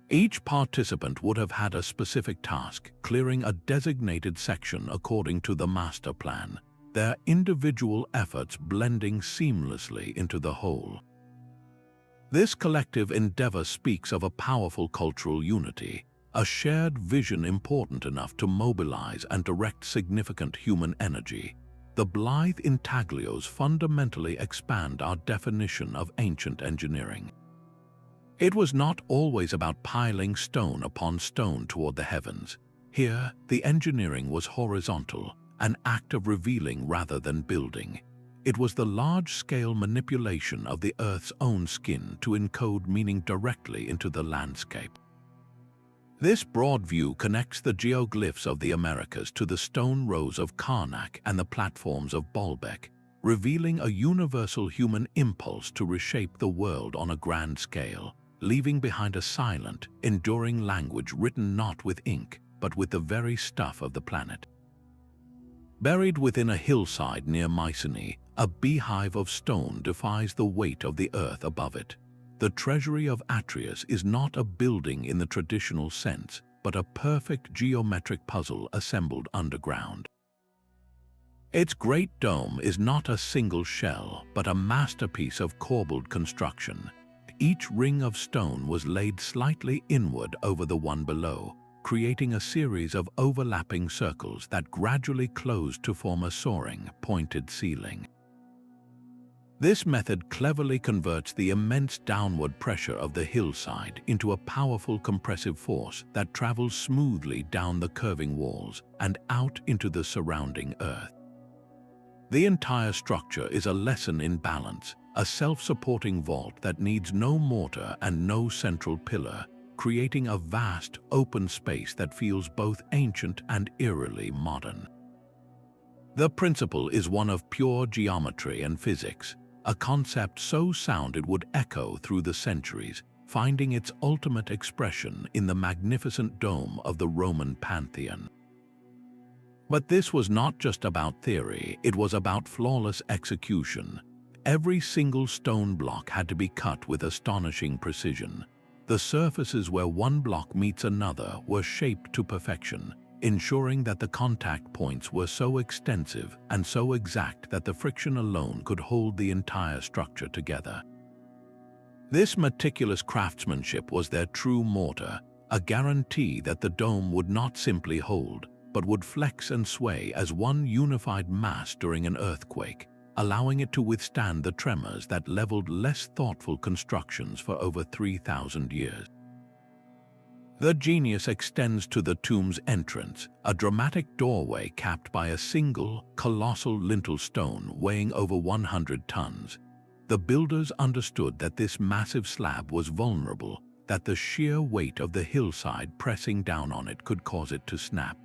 A: Each participant would have had a specific task, clearing a designated section according to the master plan, their individual efforts blending seamlessly into the whole. This collective endeavor speaks of a powerful cultural unity, a shared vision important enough to mobilize and direct significant human energy. The blithe intaglios fundamentally expand our definition of ancient engineering. It was not always about piling stone upon stone toward the heavens. Here, the engineering was horizontal, an act of revealing rather than building. It was the large-scale manipulation of the Earth's own skin to encode meaning directly into the landscape. This broad view connects the geoglyphs of the Americas to the stone rows of Karnak and the platforms of Baalbek, revealing a universal human impulse to reshape the world on a grand scale, leaving behind a silent, enduring language written not with ink, but with the very stuff of the planet. Buried within a hillside near Mycenae, a beehive of stone defies the weight of the earth above it. The treasury of Atreus is not a building in the traditional sense, but a perfect geometric puzzle assembled underground. Its great dome is not a single shell, but a masterpiece of corbelled construction. Each ring of stone was laid slightly inward over the one below, creating a series of overlapping circles that gradually closed to form a soaring, pointed ceiling. This method cleverly converts the immense downward pressure of the hillside into a powerful compressive force that travels smoothly down the curving walls and out into the surrounding earth. The entire structure is a lesson in balance, a self-supporting vault that needs no mortar and no central pillar, creating a vast, open space that feels both ancient and eerily modern. The principle is one of pure geometry and physics, a concept so sound it would echo through the centuries, finding its ultimate expression in the magnificent dome of the Roman Pantheon. But this was not just about theory, it was about flawless execution. Every single stone block had to be cut with astonishing precision. The surfaces where one block meets another were shaped to perfection, ensuring that the contact points were so extensive and so exact that the friction alone could hold the entire structure together. This meticulous craftsmanship was their true mortar, a guarantee that the dome would not simply hold, but would flex and sway as one unified mass during an earthquake, allowing it to withstand the tremors that leveled less thoughtful constructions for over 3,000 years. The genius extends to the tomb's entrance, a dramatic doorway capped by a single, colossal lintel stone weighing over 100 tons. The builders understood that this massive slab was vulnerable, that the sheer weight of the hillside pressing down on it could cause it to snap.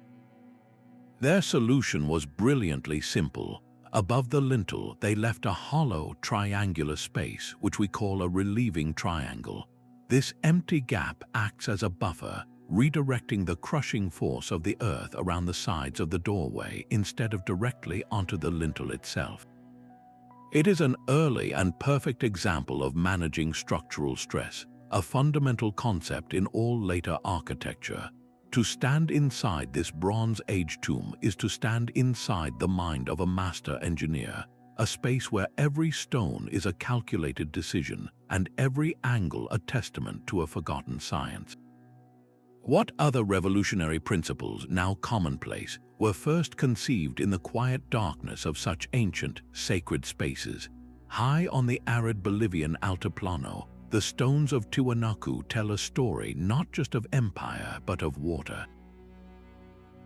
A: Their solution was brilliantly simple. Above the lintel, they left a hollow, triangular space, which we call a relieving triangle. This empty gap acts as a buffer, redirecting the crushing force of the earth around the sides of the doorway instead of directly onto the lintel itself. It is an early and perfect example of managing structural stress, a fundamental concept in all later architecture. To stand inside this Bronze Age tomb is to stand inside the mind of a master engineer, a space where every stone is a calculated decision and every angle a testament to a forgotten science. What other revolutionary principles, now commonplace, were first conceived in the quiet darkness of such ancient, sacred spaces? High on the arid Bolivian Altiplano, the stones of Tiwanaku tell a story not just of empire but of water.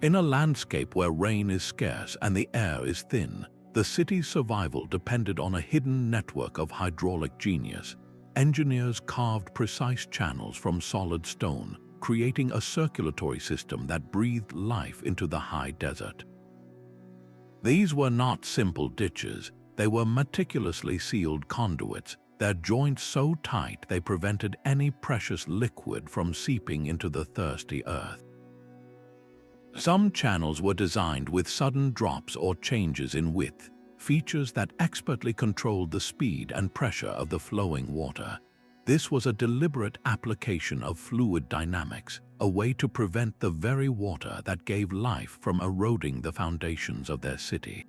A: In a landscape where rain is scarce and the air is thin, the city's survival depended on a hidden network of hydraulic genius. Engineers carved precise channels from solid stone, creating a circulatory system that breathed life into the high desert. These were not simple ditches, they were meticulously sealed conduits, their joints so tight they prevented any precious liquid from seeping into the thirsty earth. Some channels were designed with sudden drops or changes in width, features that expertly controlled the speed and pressure of the flowing water. This was a deliberate application of fluid dynamics, a way to prevent the very water that gave life from eroding the foundations of their city.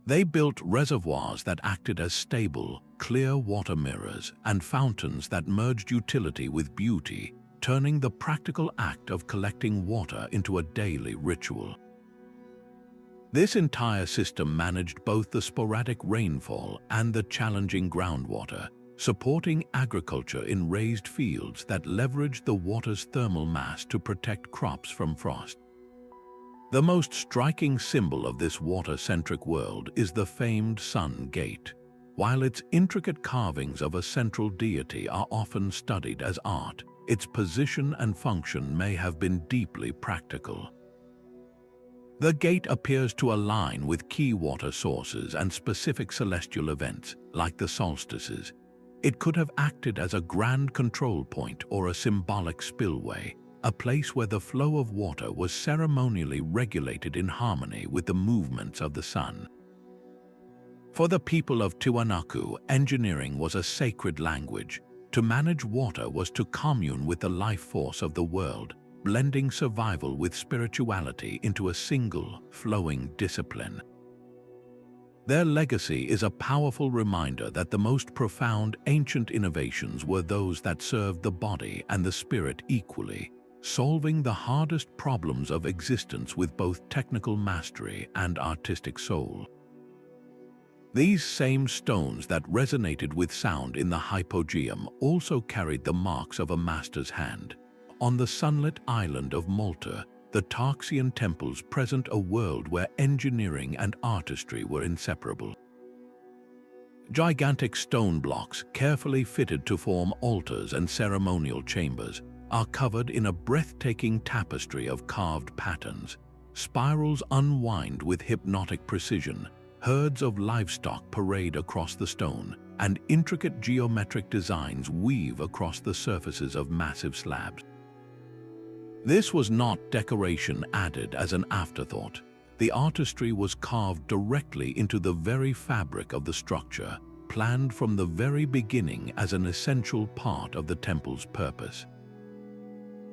A: They built reservoirs that acted as stable, clear water mirrors and fountains that merged utility with beauty, turning the practical act of collecting water into a daily ritual. This entire system managed both the sporadic rainfall and the challenging groundwater, supporting agriculture in raised fields that leveraged the water's thermal mass to protect crops from frost. The most striking symbol of this water-centric world is the famed Sun Gate. While its intricate carvings of a central deity are often studied as art, its position and function may have been deeply practical. The gate appears to align with key water sources and specific celestial events, like the solstices. It could have acted as a grand control point or a symbolic spillway, a place where the flow of water was ceremonially regulated in harmony with the movements of the sun. For the people of Tiwanaku, engineering was a sacred language. To manage water was to commune with the life force of the world, blending survival with spirituality into a single, flowing discipline. Their legacy is a powerful reminder that the most profound ancient innovations were those that served the body and the spirit equally, solving the hardest problems of existence with both technical mastery and artistic soul. These same stones that resonated with sound in the Hypogeum also carried the marks of a master's hand. On the sunlit island of Malta, the Tarxian temples present a world where engineering and artistry were inseparable. Gigantic stone blocks, carefully fitted to form altars and ceremonial chambers, are covered in a breathtaking tapestry of carved patterns. Spirals unwind with hypnotic precision, herds of livestock parade across the stone, and intricate geometric designs weave across the surfaces of massive slabs. This was not decoration added as an afterthought. The artistry was carved directly into the very fabric of the structure, planned from the very beginning as an essential part of the temple's purpose.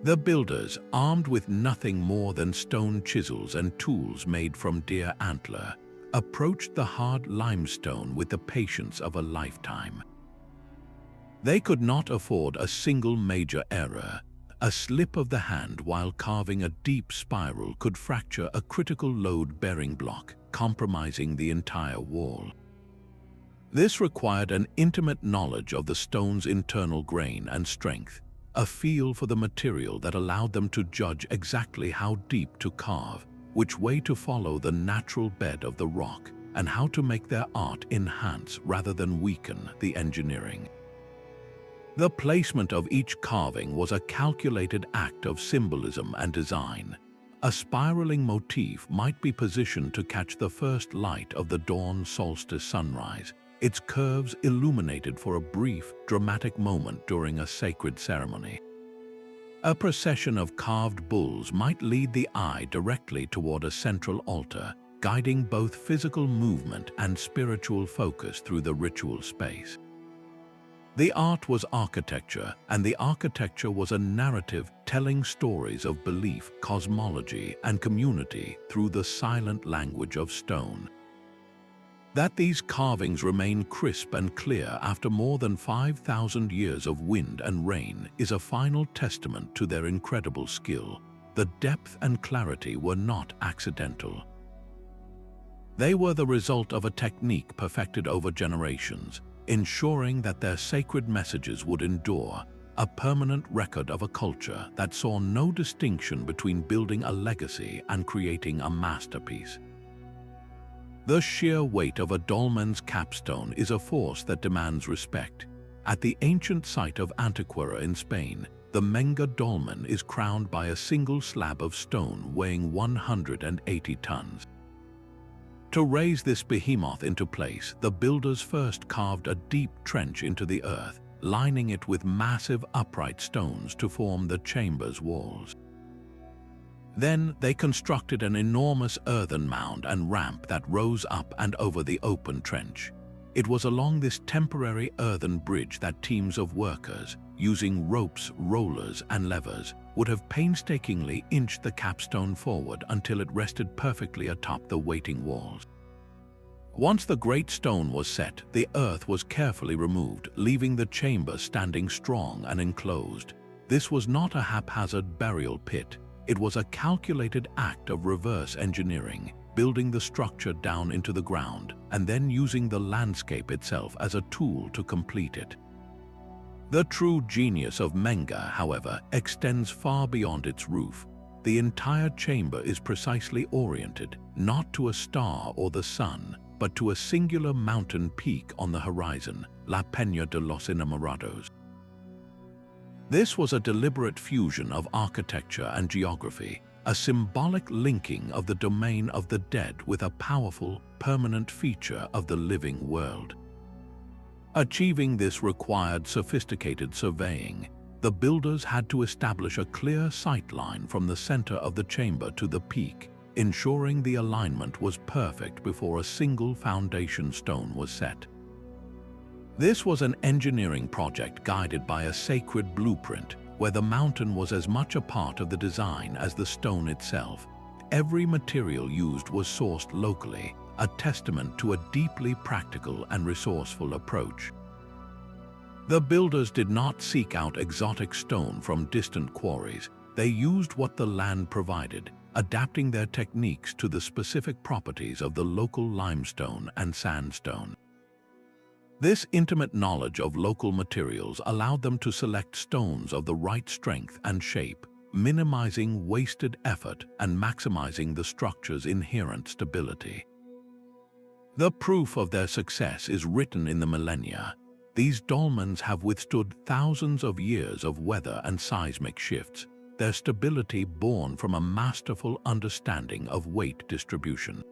A: The builders, armed with nothing more than stone chisels and tools made from deer antler, approached the hard limestone with the patience of a lifetime. They could not afford a single major error. A slip of the hand while carving a deep spiral could fracture a critical load-bearing block, compromising the entire wall. This required an intimate knowledge of the stone's internal grain and strength, a feel for the material that allowed them to judge exactly how deep to carve, which way to follow the natural bed of the rock, and how to make their art enhance rather than weaken the engineering. The placement of each carving was a calculated act of symbolism and design. A spiraling motif might be positioned to catch the first light of the dawn solstice sunrise, its curves illuminated for a brief, dramatic moment during a sacred ceremony. A procession of carved bulls might lead the eye directly toward a central altar, guiding both physical movement and spiritual focus through the ritual space. The art was architecture, and the architecture was a narrative telling stories of belief, cosmology, and community through the silent language of stone. That these carvings remain crisp and clear after more than 5,000 years of wind and rain is a final testament to their incredible skill. The depth and clarity were not accidental. They were the result of a technique perfected over generations, ensuring that their sacred messages would endure, a permanent record of a culture that saw no distinction between building a legacy and creating a masterpiece. The sheer weight of a dolmen's capstone is a force that demands respect. At the ancient site of Antequera in Spain, the Menga dolmen is crowned by a single slab of stone weighing 180 tons. To raise this behemoth into place, the builders first carved a deep trench into the earth, lining it with massive upright stones to form the chamber's walls. Then they constructed an enormous earthen mound and ramp that rose up and over the open trench. It was along this temporary earthen bridge that teams of workers, using ropes, rollers, and levers, would have painstakingly inched the capstone forward until it rested perfectly atop the waiting walls. Once the great stone was set, the earth was carefully removed, leaving the chamber standing strong and enclosed. This was not a haphazard burial pit. It was a calculated act of reverse engineering, building the structure down into the ground and then using the landscape itself as a tool to complete it. The true genius of Menga, however, extends far beyond its roof. The entire chamber is precisely oriented, not to a star or the sun, but to a singular mountain peak on the horizon, La Peña de los Enamorados. This was a deliberate fusion of architecture and geography, a symbolic linking of the domain of the dead with a powerful, permanent feature of the living world. Achieving this required sophisticated surveying. The builders had to establish a clear sightline from the center of the chamber to the peak, ensuring the alignment was perfect before a single foundation stone was set. This was an engineering project guided by a sacred blueprint, where the mountain was as much a part of the design as the stone itself. Every material used was sourced locally, a testament to a deeply practical and resourceful approach. The builders did not seek out exotic stone from distant quarries. They used what the land provided, adapting their techniques to the specific properties of the local limestone and sandstone. This intimate knowledge of local materials allowed them to select stones of the right strength and shape, minimizing wasted effort and maximizing the structure's inherent stability. The proof of their success is written in the millennia. These dolmens have withstood thousands of years of weather and seismic shifts, their stability born from a masterful understanding of weight distribution.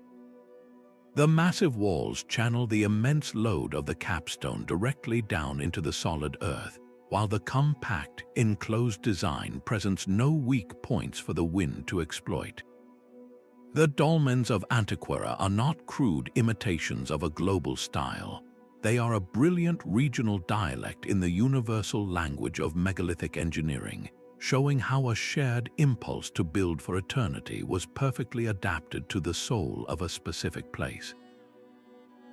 A: The massive walls channel the immense load of the capstone directly down into the solid earth, while the compact, enclosed design presents no weak points for the wind to exploit. The dolmens of Antequera are not crude imitations of a global style. They are a brilliant regional dialect in the universal language of megalithic engineering, showing how a shared impulse to build for eternity was perfectly adapted to the soul of a specific place.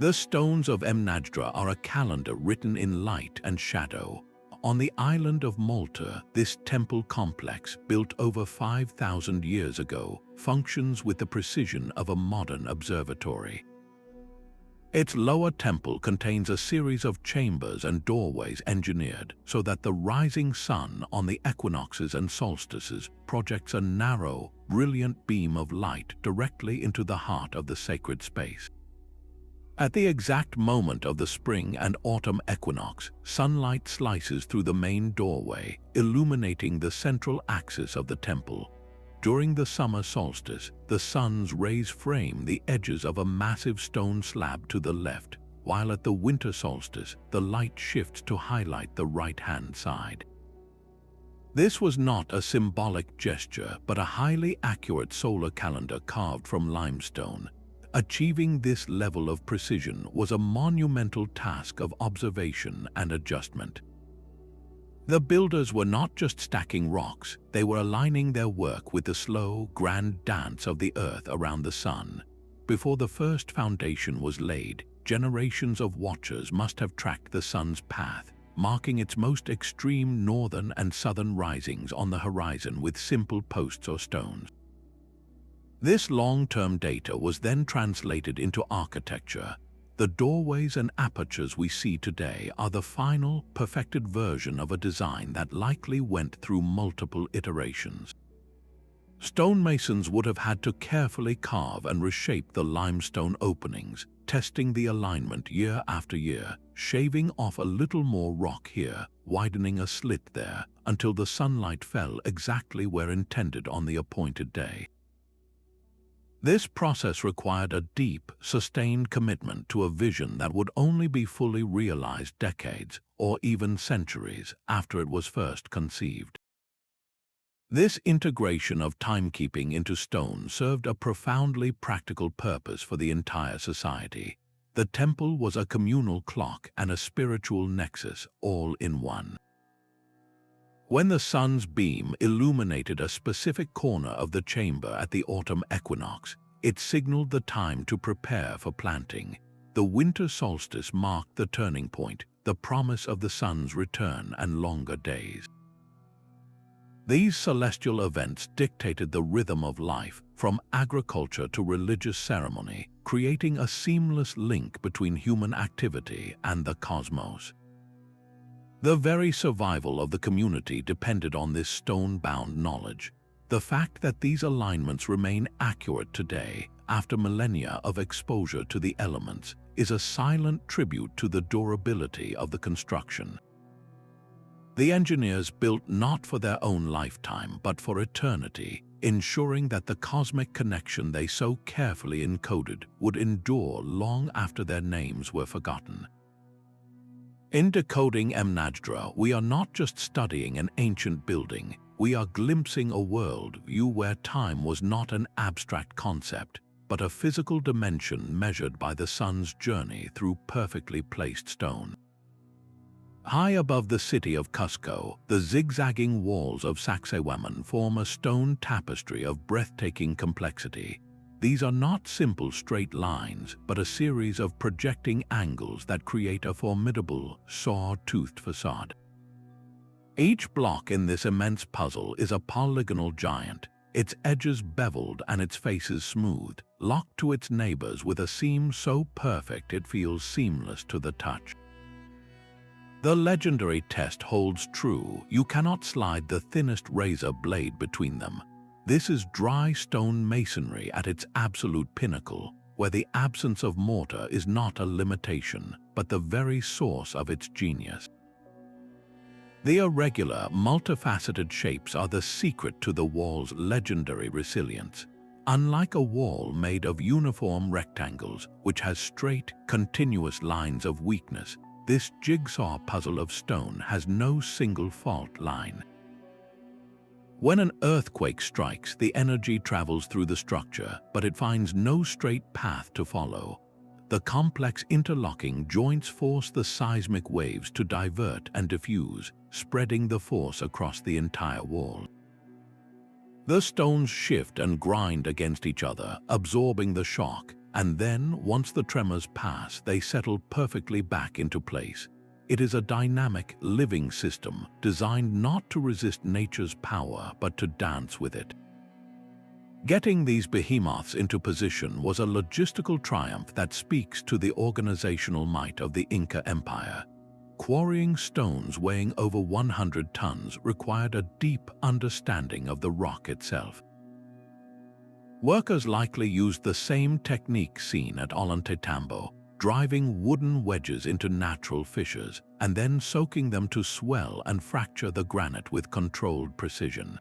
A: The stones of Mnajdra are a calendar written in light and shadow. On the island of Malta, this temple complex, built over 5,000 years ago, functions with the precision of a modern observatory. Its lower temple contains a series of chambers and doorways engineered so that the rising sun on the equinoxes and solstices projects a narrow, brilliant beam of light directly into the heart of the sacred space. At the exact moment of the spring and autumn equinox, sunlight slices through the main doorway, illuminating the central axis of the temple. During the summer solstice, the sun's rays frame the edges of a massive stone slab to the left, while at the winter solstice, the light shifts to highlight the right-hand side. This was not a symbolic gesture, but a highly accurate solar calendar carved from limestone. Achieving this level of precision was a monumental task of observation and adjustment. The builders were not just stacking rocks, they were aligning their work with the slow, grand dance of the earth around the sun. Before the first foundation was laid, generations of watchers must have tracked the sun's path, marking its most extreme northern and southern risings on the horizon with simple posts or stones. This long-term data was then translated into architecture. The doorways and apertures we see today are the final, perfected version of a design that likely went through multiple iterations. Stonemasons would have had to carefully carve and reshape the limestone openings, testing the alignment year after year, shaving off a little more rock here, widening a slit there, until the sunlight fell exactly where intended on the appointed day. This process required a deep, sustained commitment to a vision that would only be fully realized decades, or even centuries, after it was first conceived. This integration of timekeeping into stone served a profoundly practical purpose for the entire society. The temple was a communal clock and a spiritual nexus, all in one. When the sun's beam illuminated a specific corner of the chamber at the autumn equinox, it signaled the time to prepare for planting. The winter solstice marked the turning point, the promise of the sun's return and longer days. These celestial events dictated the rhythm of life, from agriculture to religious ceremony, creating a seamless link between human activity and the cosmos. The very survival of the community depended on this stone-bound knowledge. The fact that these alignments remain accurate today, after millennia of exposure to the elements, is a silent tribute to the durability of the construction. The engineers built not for their own lifetime, but for eternity, ensuring that the cosmic connection they so carefully encoded would endure long after their names were forgotten. In decoding Mnajdra, we are not just studying an ancient building, we are glimpsing a world-view where time was not an abstract concept, but a physical dimension measured by the sun's journey through perfectly placed stone. High above the city of Cusco, the zigzagging walls of Sacsayhuaman form a stone tapestry of breathtaking complexity. These are not simple straight lines, but a series of projecting angles that create a formidable, saw-toothed facade. Each block in this immense puzzle is a polygonal giant, its edges beveled and its faces smoothed, locked to its neighbors with a seam so perfect it feels seamless to the touch. The legendary test holds true: you cannot slide the thinnest razor blade between them. This is dry stone masonry at its absolute pinnacle, where the absence of mortar is not a limitation, but the very source of its genius. The irregular, multifaceted shapes are the secret to the wall's legendary resilience. Unlike a wall made of uniform rectangles, which has straight, continuous lines of weakness, this jigsaw puzzle of stone has no single fault line. When an earthquake strikes, the energy travels through the structure, but it finds no straight path to follow. The complex interlocking joints force the seismic waves to divert and diffuse, spreading the force across the entire wall. The stones shift and grind against each other, absorbing the shock, and then, once the tremors pass, they settle perfectly back into place. It is a dynamic, living system, designed not to resist nature's power, but to dance with it. Getting these behemoths into position was a logistical triumph that speaks to the organizational might of the Inca Empire. Quarrying stones weighing over 100 tons required a deep understanding of the rock itself. Workers likely used the same technique seen at Ollantaytambo, driving wooden wedges into natural fissures and then soaking them to swell and fracture the granite with controlled precision.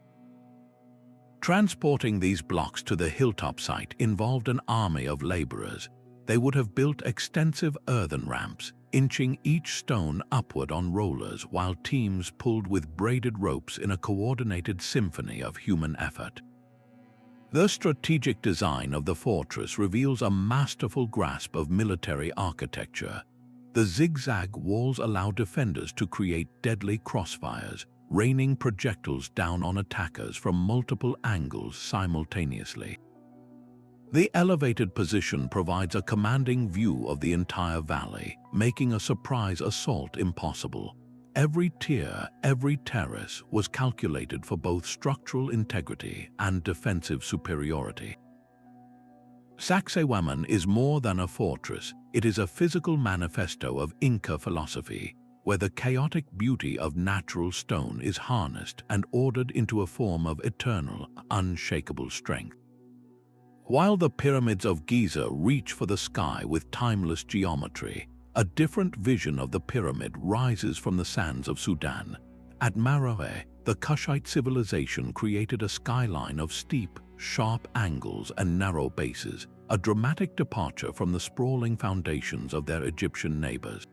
A: Transporting these blocks to the hilltop site involved an army of laborers. They would have built extensive earthen ramps, inching each stone upward on rollers while teams pulled with braided ropes in a coordinated symphony of human effort. The strategic design of the fortress reveals a masterful grasp of military architecture. The zigzag walls allow defenders to create deadly crossfires, raining projectiles down on attackers from multiple angles simultaneously. The elevated position provides a commanding view of the entire valley, making a surprise assault impossible. Every tier, every terrace was calculated for both structural integrity and defensive superiority. Sacsayhuaman is more than a fortress. It is a physical manifesto of Inca philosophy, where the chaotic beauty of natural stone is harnessed and ordered into a form of eternal, unshakable strength. While the pyramids of Giza reach for the sky with timeless geometry, a different vision of the pyramid rises from the sands of Sudan. At Meroe, the Kushite civilization created a skyline of steep, sharp angles and narrow bases, a dramatic departure from the sprawling foundations of their Egyptian neighbors.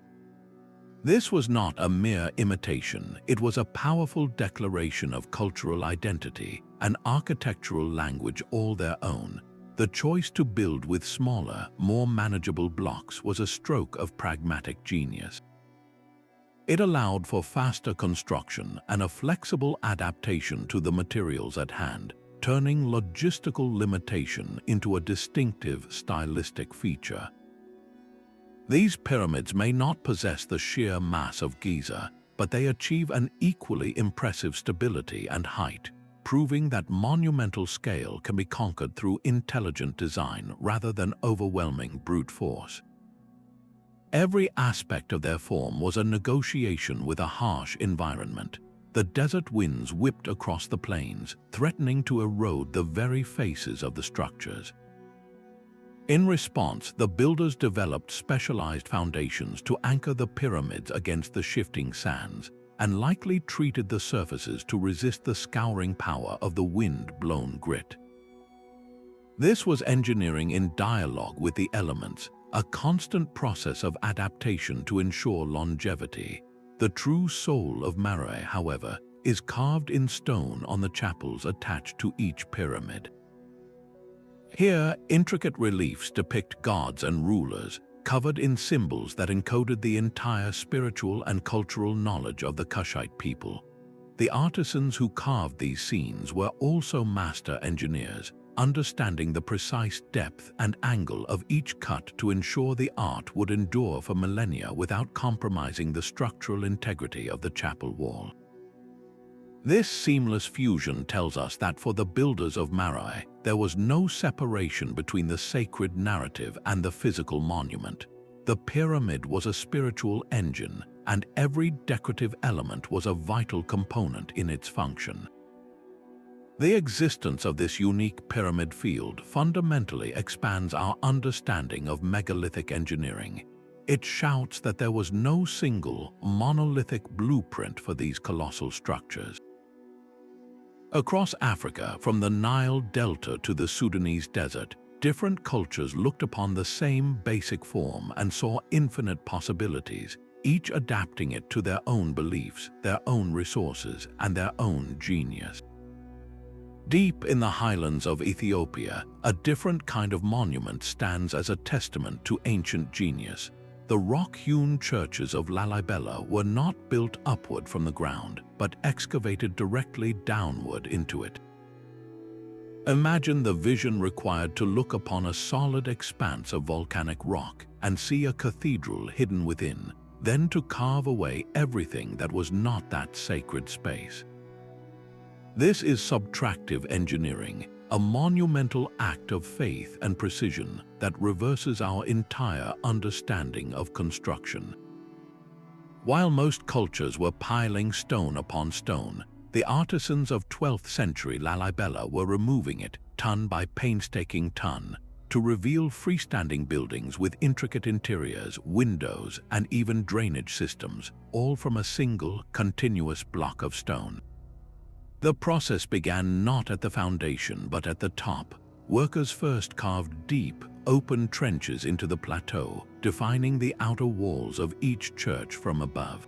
A: This was not a mere imitation, it was a powerful declaration of cultural identity, an architectural language all their own. The choice to build with smaller, more manageable blocks was a stroke of pragmatic genius. It allowed for faster construction and a flexible adaptation to the materials at hand, turning logistical limitation into a distinctive stylistic feature. These pyramids may not possess the sheer mass of Giza, but they achieve an equally impressive stability and height, proving that monumental scale can be conquered through intelligent design rather than overwhelming brute force. Every aspect of their form was a negotiation with a harsh environment. The desert winds whipped across the plains, threatening to erode the very faces of the structures. In response, the builders developed specialized foundations to anchor the pyramids against the shifting sands, and likely treated the surfaces to resist the scouring power of the wind-blown grit. This was engineering in dialogue with the elements, a constant process of adaptation to ensure longevity. The true soul of Meroe, however, is carved in stone on the chapels attached to each pyramid. Here, intricate reliefs depict gods and rulers, covered in symbols that encoded the entire spiritual and cultural knowledge of the Kushite people. The artisans who carved these scenes were also master engineers, understanding the precise depth and angle of each cut to ensure the art would endure for millennia without compromising the structural integrity of the chapel wall. This seamless fusion tells us that for the builders of Meroe, there was no separation between the sacred narrative and the physical monument. The pyramid was a spiritual engine, and every decorative element was a vital component in its function. The existence of this unique pyramid field fundamentally expands our understanding of megalithic engineering. It shouts that there was no single, monolithic blueprint for these colossal structures. Across Africa, from the Nile Delta to the Sudanese desert, different cultures looked upon the same basic form and saw infinite possibilities, each adapting it to their own beliefs, their own resources, and their own genius. Deep in the highlands of Ethiopia, a different kind of monument stands as a testament to ancient genius. The rock-hewn churches of Lalibela were not built upward from the ground, but excavated directly downward into it. Imagine the vision required to look upon a solid expanse of volcanic rock and see a cathedral hidden within, then to carve away everything that was not that sacred space. This is subtractive engineering, a monumental act of faith and precision that reverses our entire understanding of construction. While most cultures were piling stone upon stone, the artisans of 12th century Lalibela were removing it ton by painstaking ton. to reveal freestanding buildings with intricate interiors, windows, and even drainage systems, all from a single, continuous block of stone. The process began not at the foundation but at the top. Workers first carved deep, open trenches into the plateau, defining the outer walls of each church from above.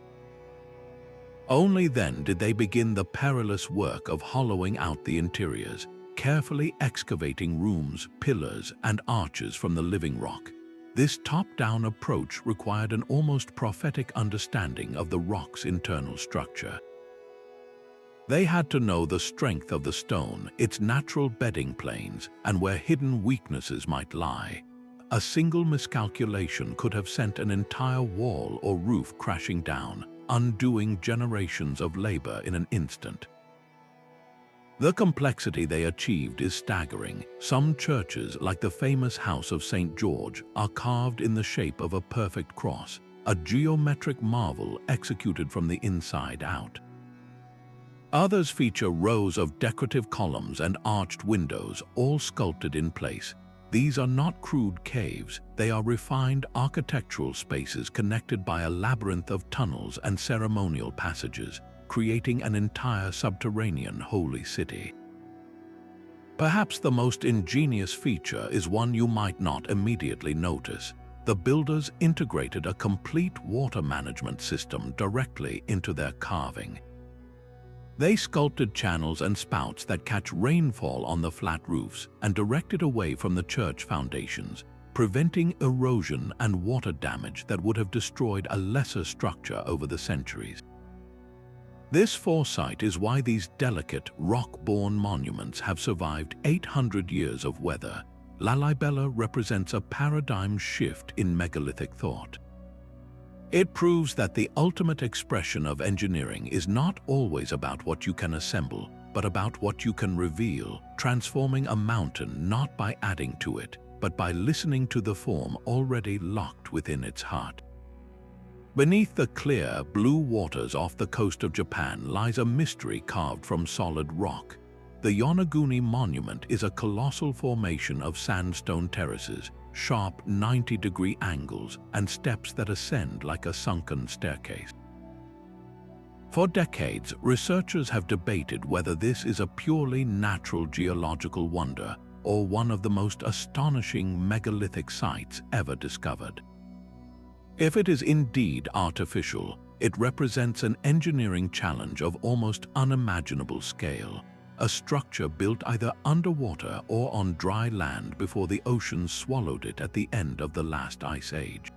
A: Only then did they begin the perilous work of hollowing out the interiors, carefully excavating rooms, pillars, and arches from the living rock. This top-down approach required an almost prophetic understanding of the rock's internal structure. They had to know the strength of the stone, its natural bedding planes, and where hidden weaknesses might lie. A single miscalculation could have sent an entire wall or roof crashing down, undoing generations of labor in an instant. The complexity they achieved is staggering. Some churches, like the famous House of St. George, are carved in the shape of a perfect cross, a geometric marvel executed from the inside out. Others feature rows of decorative columns and arched windows, all sculpted in place. These are not crude caves, they are refined architectural spaces connected by a labyrinth of tunnels and ceremonial passages, creating an entire subterranean holy city. Perhaps the most ingenious feature is one you might not immediately notice. The builders integrated a complete water management system directly into their carving. They sculpted channels and spouts that catch rainfall on the flat roofs and direct it away from the church foundations, preventing erosion and water damage that would have destroyed a lesser structure over the centuries. This foresight is why these delicate, rock-born monuments have survived 800 years of weather. Lalibela represents a paradigm shift in megalithic thought. It proves that the ultimate expression of engineering is not always about what you can assemble, but about what you can reveal, transforming a mountain not by adding to it, but by listening to the form already locked within its heart. Beneath the clear, blue waters off the coast of Japan lies a mystery carved from solid rock. The Yonaguni Monument is a colossal formation of sandstone terraces, sharp 90-degree angles, and steps that ascend like a sunken staircase. For decades, researchers have debated whether this is a purely natural geological wonder or one of the most astonishing megalithic sites ever discovered. If it is indeed artificial, it represents an engineering challenge of almost unimaginable scale. A structure built either underwater or on dry land before the oceans swallowed it at the end of the last ice age.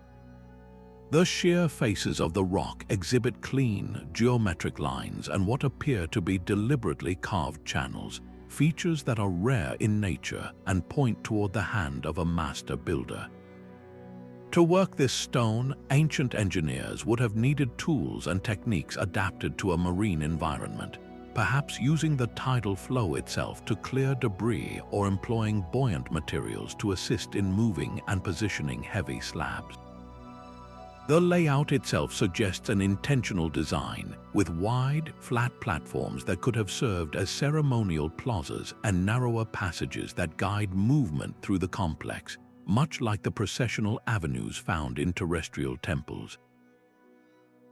A: The sheer faces of the rock exhibit clean, geometric lines and what appear to be deliberately carved channels, features that are rare in nature and point toward the hand of a master builder. To work this stone, ancient engineers would have needed tools and techniques adapted to a marine environment, perhaps using the tidal flow itself to clear debris or employing buoyant materials to assist in moving and positioning heavy slabs. The layout itself suggests an intentional design, with wide, flat platforms that could have served as ceremonial plazas and narrower passages that guide movement through the complex, much like the processional avenues found in terrestrial temples.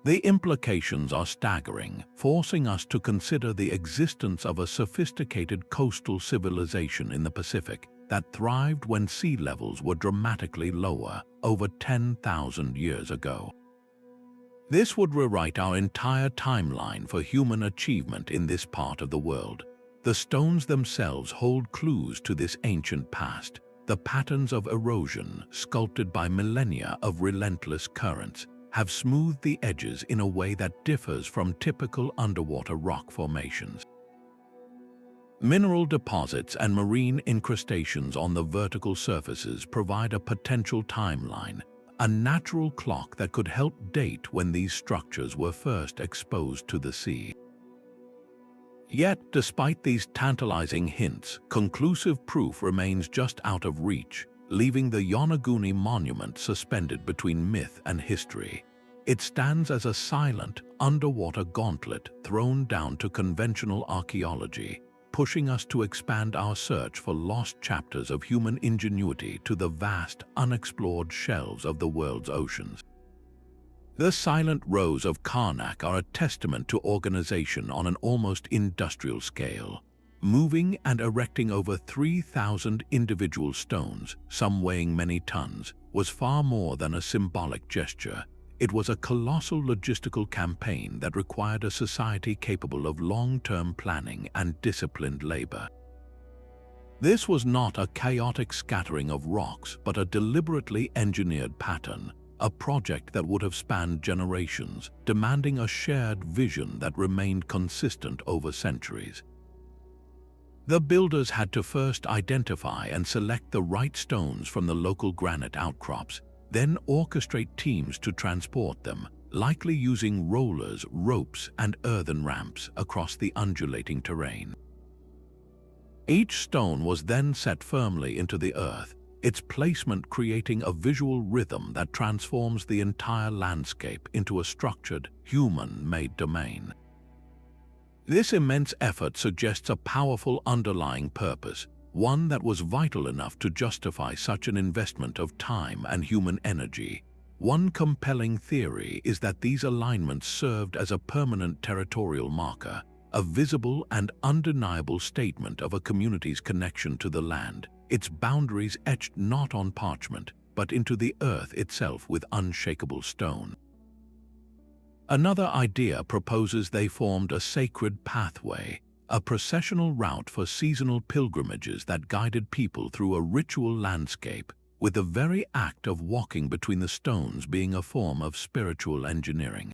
A: The implications are staggering, forcing us to consider the existence of a sophisticated coastal civilization in the Pacific that thrived when sea levels were dramatically lower over 10,000 years ago. This would rewrite our entire timeline for human achievement in this part of the world. The stones themselves hold clues to this ancient past, the patterns of erosion sculpted by millennia of relentless currents have smoothed the edges in a way that differs from typical underwater rock formations. Mineral deposits and marine incrustations on the vertical surfaces provide a potential timeline, a natural clock that could help date when these structures were first exposed to the sea. Yet, despite these tantalizing hints, conclusive proof remains just out of reach, leaving the Yonaguni Monument suspended between myth and history. It stands as a silent, underwater gauntlet thrown down to conventional archaeology, pushing us to expand our search for lost chapters of human ingenuity to the vast, unexplored shelves of the world's oceans. The silent rows of Karnak are a testament to organization on an almost industrial scale. Moving and erecting over 3,000 individual stones, some weighing many tons, was far more than a symbolic gesture. It was a colossal logistical campaign that required a society capable of long-term planning and disciplined labor. This was not a chaotic scattering of rocks, but a deliberately engineered pattern, a project that would have spanned generations, demanding a shared vision that remained consistent over centuries. The builders had to first identify and select the right stones from the local granite outcrops, then orchestrate teams to transport them, likely using rollers, ropes, and earthen ramps across the undulating terrain. Each stone was then set firmly into the earth, its placement creating a visual rhythm that transforms the entire landscape into a structured, human-made domain. This immense effort suggests a powerful underlying purpose, one that was vital enough to justify such an investment of time and human energy. One compelling theory is that these alignments served as a permanent territorial marker, a visible and undeniable statement of a community's connection to the land, its boundaries etched not on parchment, but into the earth itself with unshakable stone. Another idea proposes they formed a sacred pathway, a processional route for seasonal pilgrimages that guided people through a ritual landscape, with the very act of walking between the stones being a form of spiritual engineering.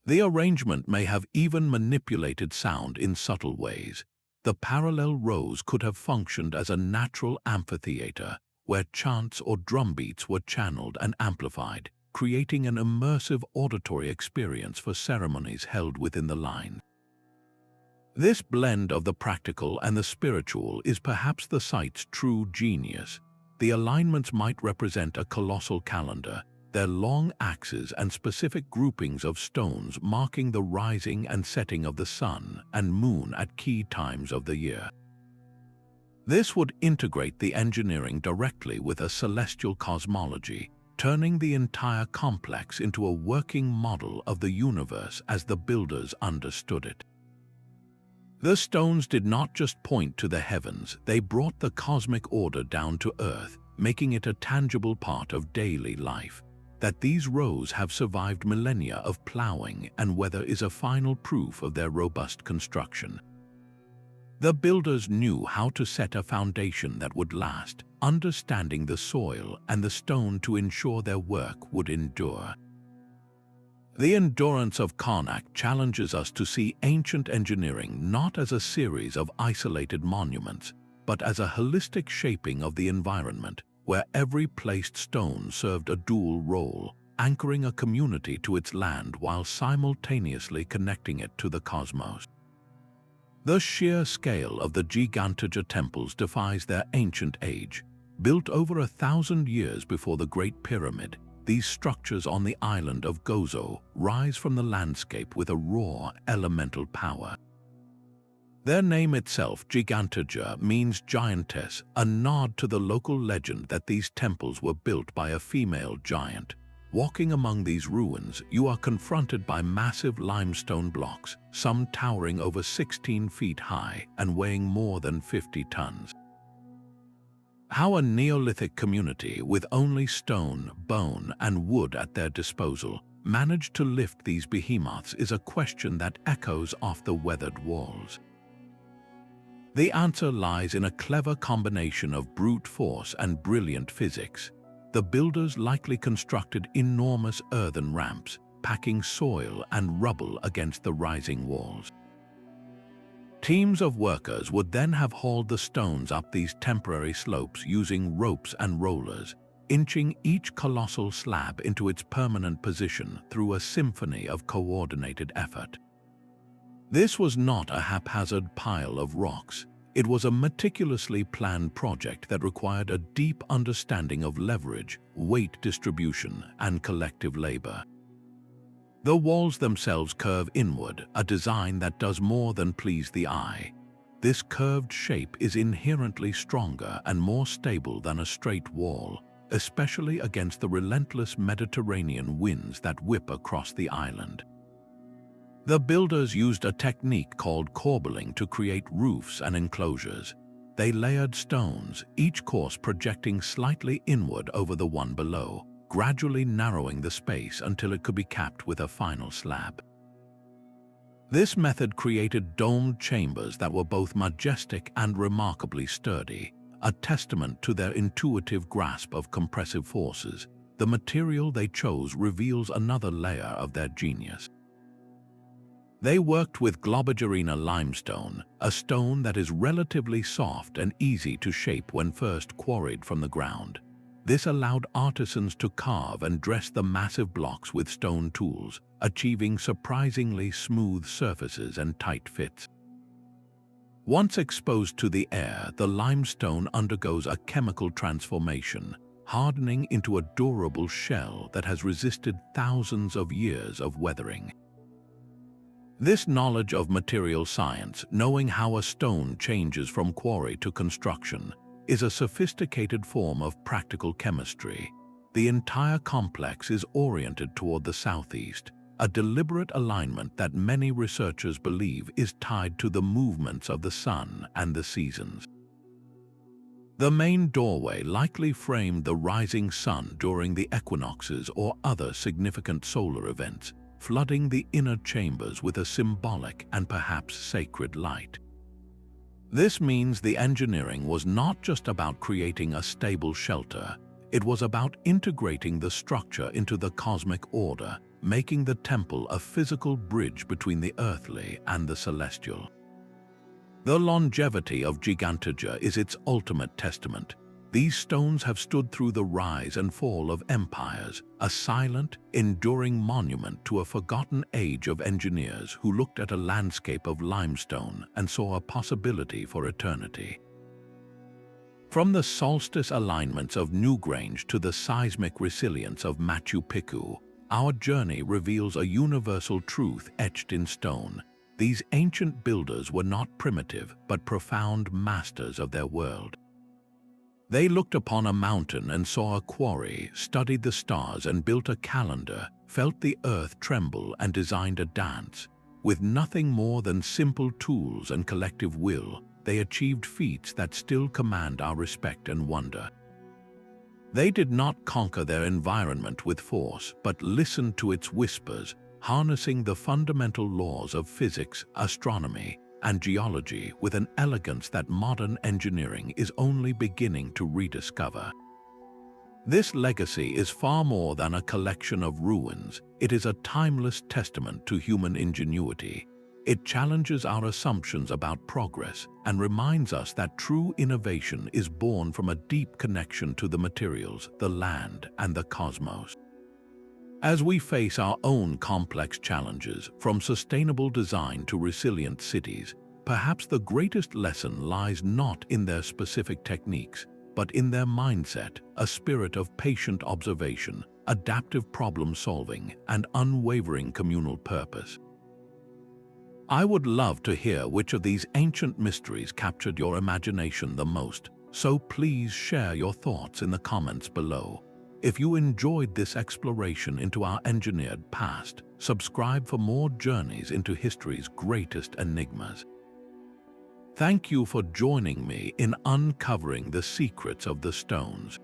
A: The arrangement may have even manipulated sound in subtle ways. The parallel rows could have functioned as a natural amphitheater, where chants or drumbeats were channeled and amplified, creating an immersive auditory experience for ceremonies held within the line. This blend of the practical and the spiritual is perhaps the site's true genius. The alignments might represent a colossal calendar, their long axes and specific groupings of stones marking the rising and setting of the sun and moon at key times of the year. This would integrate the engineering directly with a celestial cosmology, turning the entire complex into a working model of the universe as the builders understood it. The stones did not just point to the heavens, they brought the cosmic order down to earth, making it a tangible part of daily life. That these rows have survived millennia of plowing and weather is a final proof of their robust construction. The builders knew how to set a foundation that would last, understanding the soil and the stone to ensure their work would endure. The endurance of Karnak challenges us to see ancient engineering not as a series of isolated monuments, but as a holistic shaping of the environment, where every placed stone served a dual role, anchoring a community to its land while simultaneously connecting it to the cosmos. The sheer scale of the Gigantoja temples defies their ancient age. Built over 1,000 years before the Great Pyramid, these structures on the island of Gozo rise from the landscape with a raw, elemental power. Their name itself, Gigantoja, means giantess, a nod to the local legend that these temples were built by a female giant. Walking among these ruins, you are confronted by massive limestone blocks, some towering over 16 feet high and weighing more than 50 tons. How a Neolithic community with only stone, bone, and wood at their disposal managed to lift these behemoths is a question that echoes off the weathered walls. The answer lies in a clever combination of brute force and brilliant physics. The builders likely constructed enormous earthen ramps, packing soil and rubble against the rising walls. Teams of workers would then have hauled the stones up these temporary slopes using ropes and rollers, inching each colossal slab into its permanent position through a symphony of coordinated effort. This was not a haphazard pile of rocks. It was a meticulously planned project that required a deep understanding of leverage, weight distribution, and collective labor. The walls themselves curve inward, a design that does more than please the eye. This curved shape is inherently stronger and more stable than a straight wall, especially against the relentless Mediterranean winds that whip across the island. The builders used a technique called corbelling to create roofs and enclosures. They layered stones, each course projecting slightly inward over the one below, gradually narrowing the space until it could be capped with a final slab. This method created domed chambers that were both majestic and remarkably sturdy, a testament to their intuitive grasp of compressive forces. The material they chose reveals another layer of their genius. They worked with Globigerina limestone, a stone that is relatively soft and easy to shape when first quarried from the ground. This allowed artisans to carve and dress the massive blocks with stone tools, achieving surprisingly smooth surfaces and tight fits. Once exposed to the air, the limestone undergoes a chemical transformation, hardening into a durable shell that has resisted thousands of years of weathering. This knowledge of material science, knowing how a stone changes from quarry to construction, is a sophisticated form of practical chemistry. The entire complex is oriented toward the southeast, a deliberate alignment that many researchers believe is tied to the movements of the sun and the seasons. The main doorway likely framed the rising sun during the equinoxes or other significant solar events, flooding the inner chambers with a symbolic and perhaps sacred light. This means the engineering was not just about creating a stable shelter, it was about integrating the structure into the cosmic order, making the temple a physical bridge between the earthly and the celestial. The longevity of Gigantoja is its ultimate testament. These stones have stood through the rise and fall of empires, a silent, enduring monument to a forgotten age of engineers who looked at a landscape of limestone and saw a possibility for eternity. From the solstice alignments of Newgrange to the seismic resilience of Machu Picchu, our journey reveals a universal truth etched in stone. These ancient builders were not primitive but profound masters of their world. They looked upon a mountain and saw a quarry, studied the stars and built a calendar, felt the earth tremble and designed a dance. With nothing more than simple tools and collective will, they achieved feats that still command our respect and wonder. They did not conquer their environment with force, but listened to its whispers, harnessing the fundamental laws of physics, astronomy, and geology with an elegance that modern engineering is only beginning to rediscover. This legacy is far more than a collection of ruins. It is a timeless testament to human ingenuity. It challenges our assumptions about progress and reminds us that true innovation is born from a deep connection to the materials, the land, and the cosmos. As we face our own complex challenges, from sustainable design to resilient cities, perhaps the greatest lesson lies not in their specific techniques, but in their mindset, a spirit of patient observation, adaptive problem-solving, and unwavering communal purpose. I would love to hear which of these ancient mysteries captured your imagination the most, so please share your thoughts in the comments below. If you enjoyed this exploration into our engineered past, subscribe for more journeys into history's greatest enigmas. Thank you for joining me in uncovering the secrets of the stones.